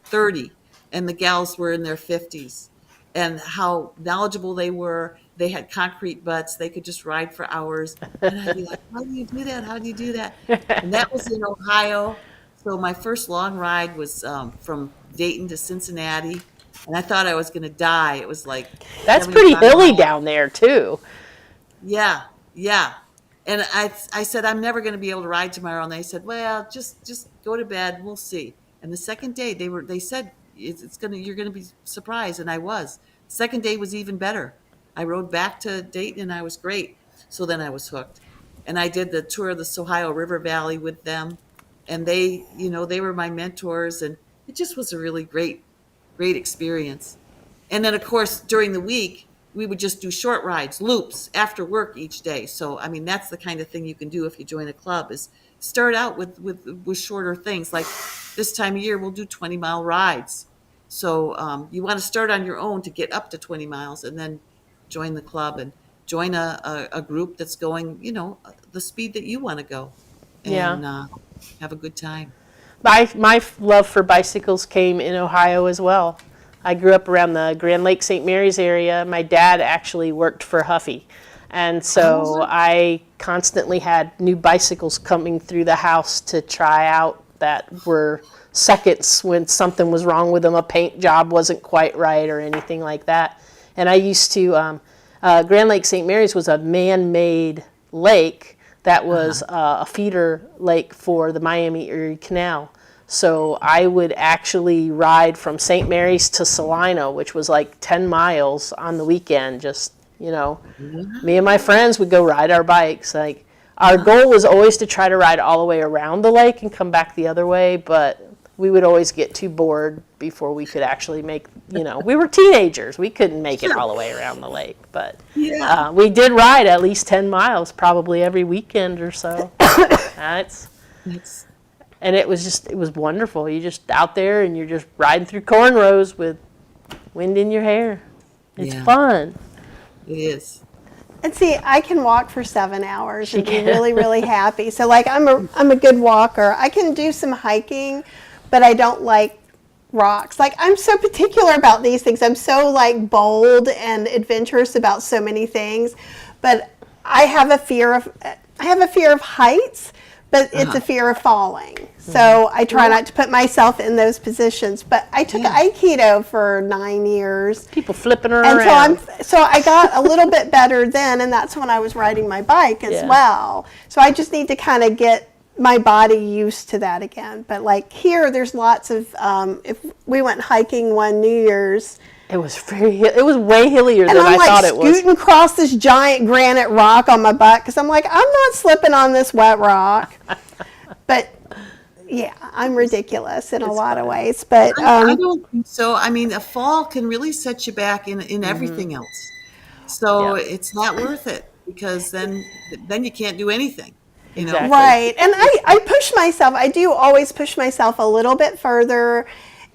30 and the gals were in their 50s and how knowledgeable they were. They had concrete butts. They could just ride for hours. And I'd be like, how do you do that? How do you do that? And that was in Ohio. So my first long ride was from Dayton to Cincinnati. And I thought I was going to die. It was like That's pretty 75 hilly miles. down there too. Yeah, yeah. And I said, I'm never going to be able to ride tomorrow. And they said, well, just go to bed. We'll see. And the second day they said, you're going to be surprised. And I was. Second day was even better. I rode back to Dayton and I was great. So then I was hooked. And I did the tour of the Ohio River Valley with them. And they were my mentors. And it just was a really great experience. And then, of course, during the week, we would just do short rides, loops after work each day. So, I mean, that's the kind of thing you can do if you join a club is start out with shorter things. Like this time of year, we'll do 20-mile rides. So you want to start on your own to get up to 20 miles and then join the club and join a group that's going, the speed that you want to go and have a good time. My love for bicycles came in Ohio as well. I grew up around the Grand Lake St. Mary's area. My dad actually worked for Huffy. And so I constantly had new bicycles coming through the house to try out that were seconds when something was wrong with them, a paint job wasn't quite right or anything like that. And I used to, Grand Lake St. Mary's was a man-made lake that was a feeder lake for the Miami-Erie Canal. So I would actually ride from St. Mary's to Salina, which was like 10 miles on the weekend. Just, me and my friends would go ride our bikes. Like our goal was always to try to ride all the way around the lake and come back the other way, but we would always get too bored before we could actually make, we were teenagers. We couldn't make it all the way around the lake, but we did ride at least 10 miles probably every weekend or so. And it was wonderful. You're just out there and you're just riding through cornrows with wind in your hair. It's fun. It is. And see, I can walk for 7 hours and be really, really happy. So like I'm a good walker. I can do some hiking, but I don't like rocks. Like I'm so particular about these things. I'm so like bold and adventurous about so many things. But I have a fear of heights, but it's a fear of falling. So I try not to put myself in those positions. But I took Aikido for 9 years. People flipping her around. And so I got a little bit better then, and that's when I was riding my bike as well. So I just need to kind of get my body used to that again. But like here, there's lots of, if we went hiking one New Year's, it was way hillier than I thought it was. scooting across this giant granite rock on my butt because I'm like, I'm not slipping on this wet rock. But yeah, I'm ridiculous in a lot of ways. But I don't think so. I mean, a fall can really set you back in everything else. So it's not worth it because then you can't do anything. You know? Exactly. Right. And I push myself. I do always push myself a little bit further,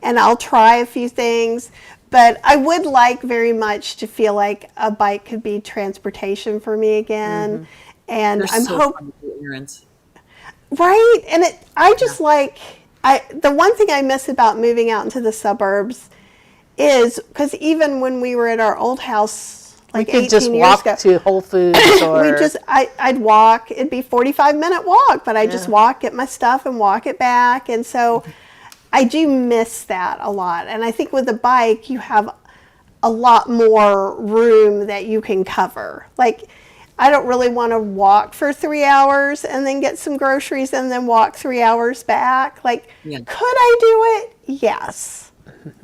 and I'll try a few things. But I would like very much to feel like a bike could be transportation for me again. And They're I'm so hoping. fun to do errands. Right. And I just like, the one thing I miss about moving out into the suburbs is, because even when we were at our old house, like 18 We could just years walk ago, to Whole Foods or... I'd walk, it'd be 45-minute walk, but I'd just walk, get my stuff and walk it back. And so I do miss that a lot. And I think with a bike, you have a lot more room that you can cover. Like, I don't really want to walk for 3 hours and then get some groceries and then walk 3 hours back. Like, could I do it? Yes.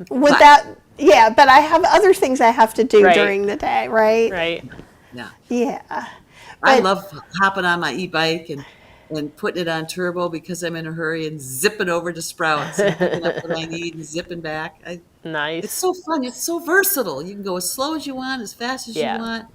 Would that, but I have other things I have to do during the day, right? Right. Yeah. Yeah. I love hopping on my e-bike and putting it on turbo because I'm in a hurry and zipping over to Sprouts and picking up what I need and zipping back. Nice. It's so fun. It's so versatile. You can go as slow as you want, as fast as you want.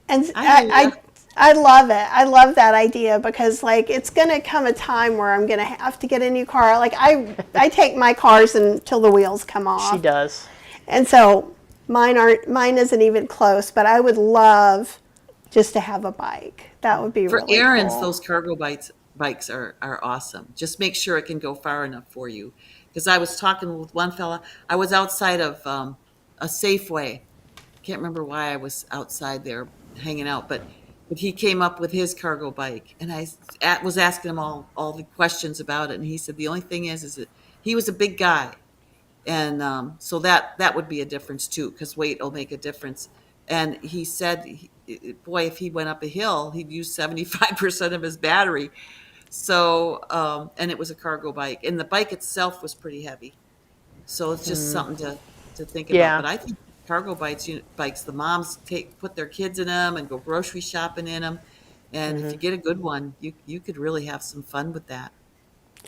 And I love it. I love that idea because, like, it's going to come a time where I'm going to have to get a new car. Like, I take my cars until the wheels come off. She does. And so mine isn't even close, but I would love just to have a bike. That would be really For errands, cool. those cargo bikes are awesome. Just make sure it can go far enough for you. Because I was talking with one fella. I was outside of a Safeway. Can't remember why I was outside there hanging out, but he came up with his cargo bike, and I was asking him all the questions about it, and he said the only thing is that he was a big guy, and so that would be a difference too, because weight will make a difference. And he said, boy, if he went up a hill, he'd use 75% of his battery. So, and it was a cargo bike, and the bike itself was pretty heavy. So it's just something to think about. But I think cargo bikes, the moms put their kids in them and go grocery shopping in them. And if you get a good one, you could really have some fun with that.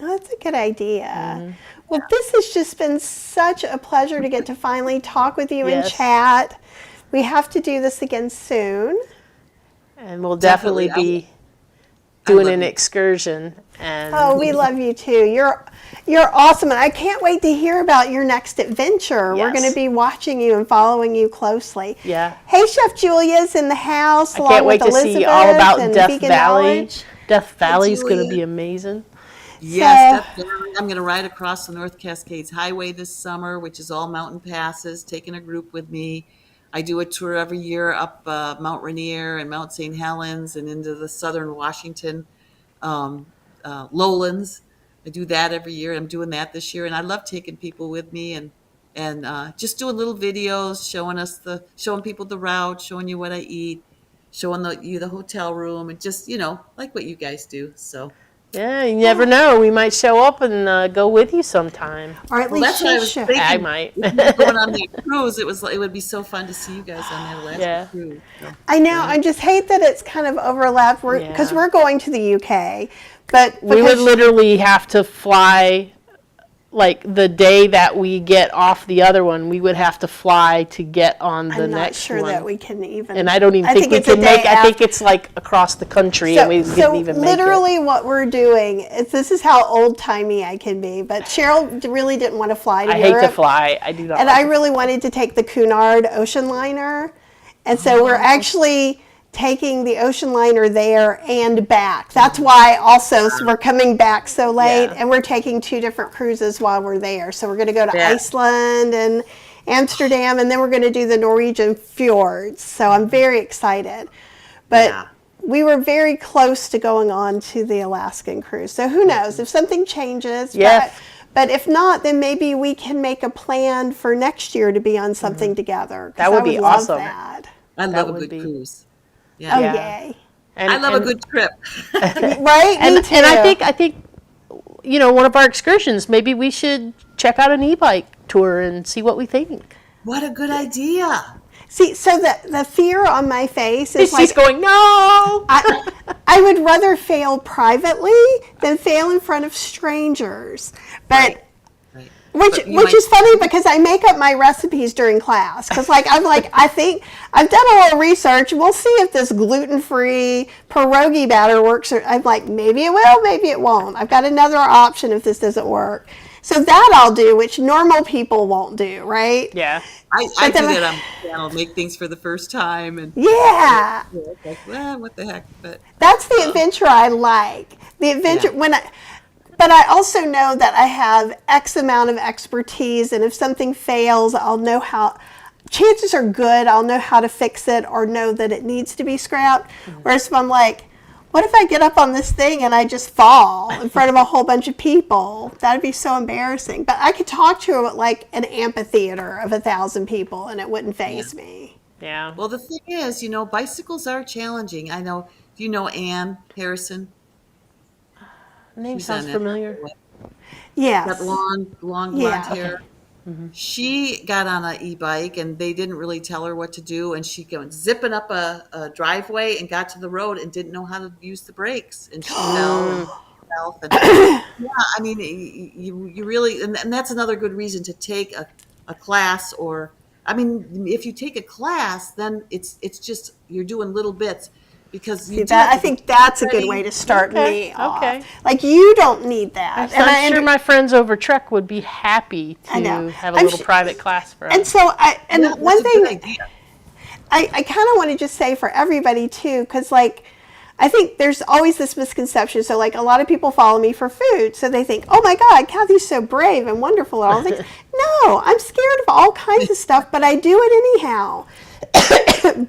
Oh, that's a good idea. Well, this has just been such a pleasure to get to finally talk with you and chat. We have to do this again soon. And we'll definitely be doing an excursion. And oh, we love you too. You're awesome, and I can't wait to hear about your next adventure. We're going to be watching you and following you closely. Yeah. Hey, Chef Julia's in the house. I can't wait to see all about Death Valley. Knowledge. Death Valley is going to be amazing. Yes, I'm going to ride across the North Cascades Highway this summer, which is all mountain passes, taking a group with me. I do a tour every year up Mount Rainier and Mount St. Helens and into the southern Washington lowlands. I do that every year. I'm doing that this year, and I love taking people with me and just doing little videos, showing people the route, showing you what I eat, showing you the hotel room, and just like what you guys do. So. Yeah, you never know. We might show up and go with you sometime. Or at least that's what I was thinking. I might. Going on that cruise, it would be so fun to see you guys on that last cruise. So. I know. I just hate that it's kind of overlapped because we're going to the UK, but we would literally have to fly. Like the day that we get off the other one, we would have to fly to get on the next one. I'm not sure that we can even. And I don't even think we can make. I think it's like across the country, and we didn't even make it. So literally, what we're doing is this is how old timey I can be. But Cheryl really didn't want to fly to Europe. I hate to fly. I do not. And I really wanted to take the Cunard ocean liner. And so we're actually taking the ocean liner there and back. That's why also we're coming back so late, and we're taking 2 different cruises while we're there. So we're going to go to Iceland and Amsterdam, and then we're going to do the Norwegian fjords. So I'm very excited. But we were very close to going on to the Alaskan cruise. So who knows if something changes. But if not, then maybe we can make a plan for next year to be on something together. That would be awesome. I love a good cruise. Yeah. Oh, yay. And I love a good trip. Right? And, Me too. and I think, you know, one of our excursions, maybe we should check out an e-bike tour and see what we think. What a good idea. See, so the fear on my face is She's going, no! I would rather fail privately than fail in front of strangers. But Which is funny because I make up my recipes during class. Because I think I've done a little research. We'll see if this gluten-free pierogi batter works. Or I'm like, maybe it will, maybe it won't. I've got another option if this doesn't work. So that I'll do, which normal people won't do, right? Yeah. I do that on my channel, make things for the first time. And it's like, well, what the heck? But that's the adventure I like. The adventure But I also know that I have X amount of expertise, and if something fails, I'll know how. Chances are good I'll know how to fix it or know that it needs to be scrapped. Whereas if I'm like, what if I get up on this thing and I just fall in front of a whole bunch of people? That'd be so embarrassing. But I could talk to like an amphitheater of 1,000 people, and it wouldn't faze me. Yeah. Well, the thing is, you know, bicycles are challenging. I know. Do you know Ann Harrison? Name sounds familiar. Yeah. That long blonde hair. Mm-hmm. She got on an e-bike, and they didn't really tell her what to do, and she went zipping up a driveway and got to the road and didn't know how to use the brakes, and she fell. And I mean, you really, and that's another good reason to take a class. Or, I mean, if you take a class, then it's just you're doing little bits. Because I think that's a good way to start me off. Okay. Like, you don't need that. I'm sure my friends over Trek would be happy to have a little private class for us. And so, one thing I kind of want to just say for everybody too, because like, I think there's always this misconception. So like, a lot of people follow me for food, so they think, oh my God, Kathy's so brave and wonderful and all things. No, I'm scared of all kinds of stuff, but I do it anyhow.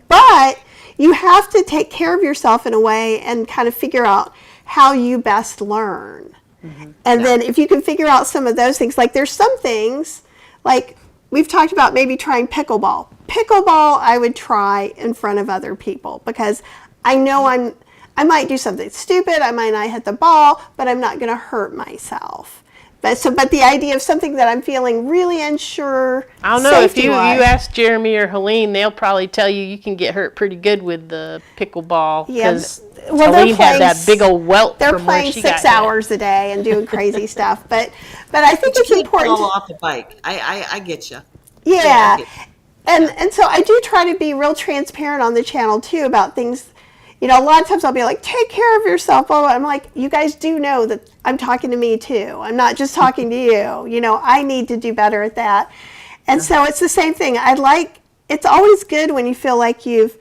But you have to take care of yourself in a way and kind of figure out how you best learn. Mm-hmm. And then if you can figure out some of those things, like there's some things, like we've talked about maybe trying pickleball. Pickleball I would try in front of other people because I know I might do something stupid, I might not hit the ball, but I'm not going to hurt myself. But the idea of something that I'm feeling really unsure. I don't know, if you ask Jeremy or Helene, they'll probably tell you can get hurt pretty good with the pickleball. Because Helene had that big old welt. They're playing 6 hours a day and doing crazy stuff. But I think it's important. Fall off the bike. I get you. Yeah. And so I do try to be real transparent on the channel too about things. You know, a lot of times I'll be like, take care of yourself. Blah, blah. I'm like, you guys do know that I'm talking to me too. I'm not just talking to you. You know, I need to do better at that. And so it's the same thing. It's always good when you feel like you've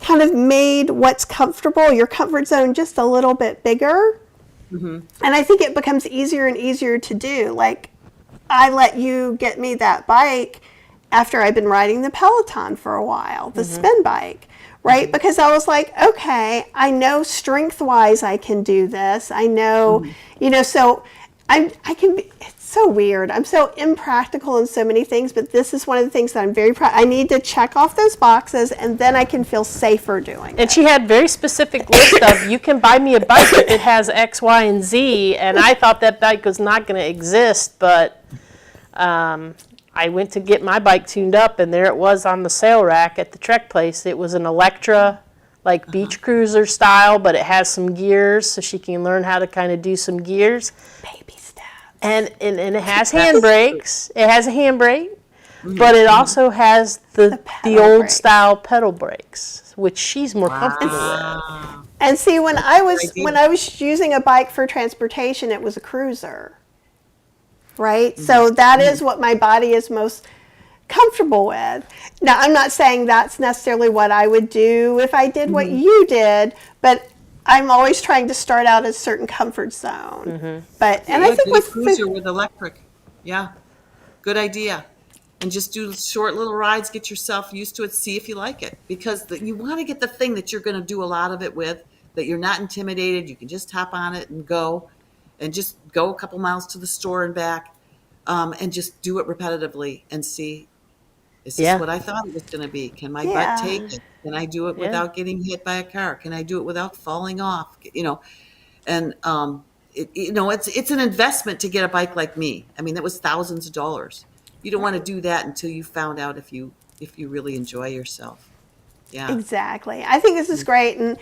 kind of made what's comfortable, your comfort zone, just a little bit bigger. Mm-hmm. And I think it becomes easier and easier to do. Like, I let you get me that bike after I've been riding the Peloton for a while, the spin bike. Right? Because I was like, okay, I know strength-wise I can do this. I know, you know, so I can be, it's so weird. I'm so impractical in so many things, but this is one of the things that I'm very proud. I need to check off those boxes, and then I can feel safer doing it. And she had very specific list of, you can buy me a bike if it has X, Y, and Z, and I thought that bike was not going to exist, but I went to get my bike tuned up, and there it was on the sale rack at the Trek place. It was an Electra, like beach cruiser style, but it has some gears, so she can learn how to kind of do some gears. Baby steps. And it has handbrakes. It has a handbrake, but it also has the old style pedal brakes, which she's more comfortable with. And see, when I was using a bike for transportation, it was a cruiser. Right? So that is what my body is most comfortable with. Now, I'm not saying that's necessarily what I would do if I did what you did, but I'm always trying to start out a certain comfort zone. But and I think get a with cruiser with electric. Yeah, good idea. And just do short little rides, get yourself used to it, see if you like it. Because you want to get the thing that you're going to do a lot of it with, that you're not intimidated. You can just hop on it and just go a couple miles to the store and back, and just do it repetitively and see, is this Yeah. what I thought it was going to be? Can my Yeah. butt take it? Can I do it without getting hit by a car? Can I do it without falling off? And it's an investment to get a bike like me. I mean, that was thousands of dollars. You don't want to do that until you found out if you really enjoy yourself. Yeah. exactly. I think this is great, and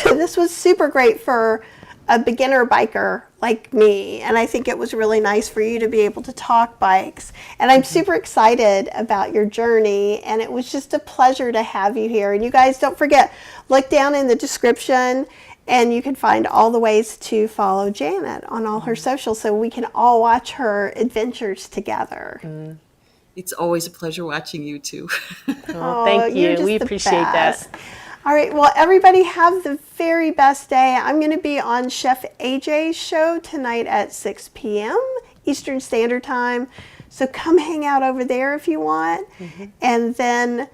this was super great for a beginner biker like me, and I think it was really nice for you to be able to talk bikes. And I'm super excited about your journey, and it was just a pleasure to have you here. And you guys, don't forget, look down in the description and you can find all the ways to follow Janet on all her socials so we can all watch her adventures together. It's always a pleasure watching you too. Oh, thank you're you. just We the appreciate best. that. All right, well, everybody have the very best day. I'm going to be on Chef AJ's show tonight at 6 p.m. Eastern Standard Time. So come hang out over there if you want. And then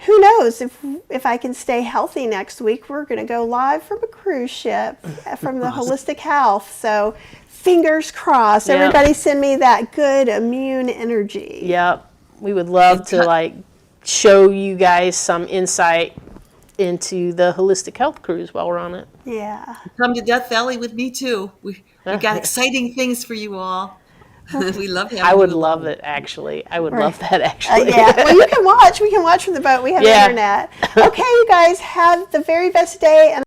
who knows, if I can stay healthy next week, we're going to go live from a cruise ship from the Holistic Health. So fingers crossed. Yep. Everybody send me that good immune energy. Yep. We would love to show you guys some insight into the Holistic Health Cruise while we're on it. Yeah. Come to Death Valley with me too. We got exciting things for you all. We love having I would you love along. it, actually. I would love that, actually. Yeah, well, you can watch. We can watch from the boat. We have Yeah. internet. Okay, you guys, have the very best day. And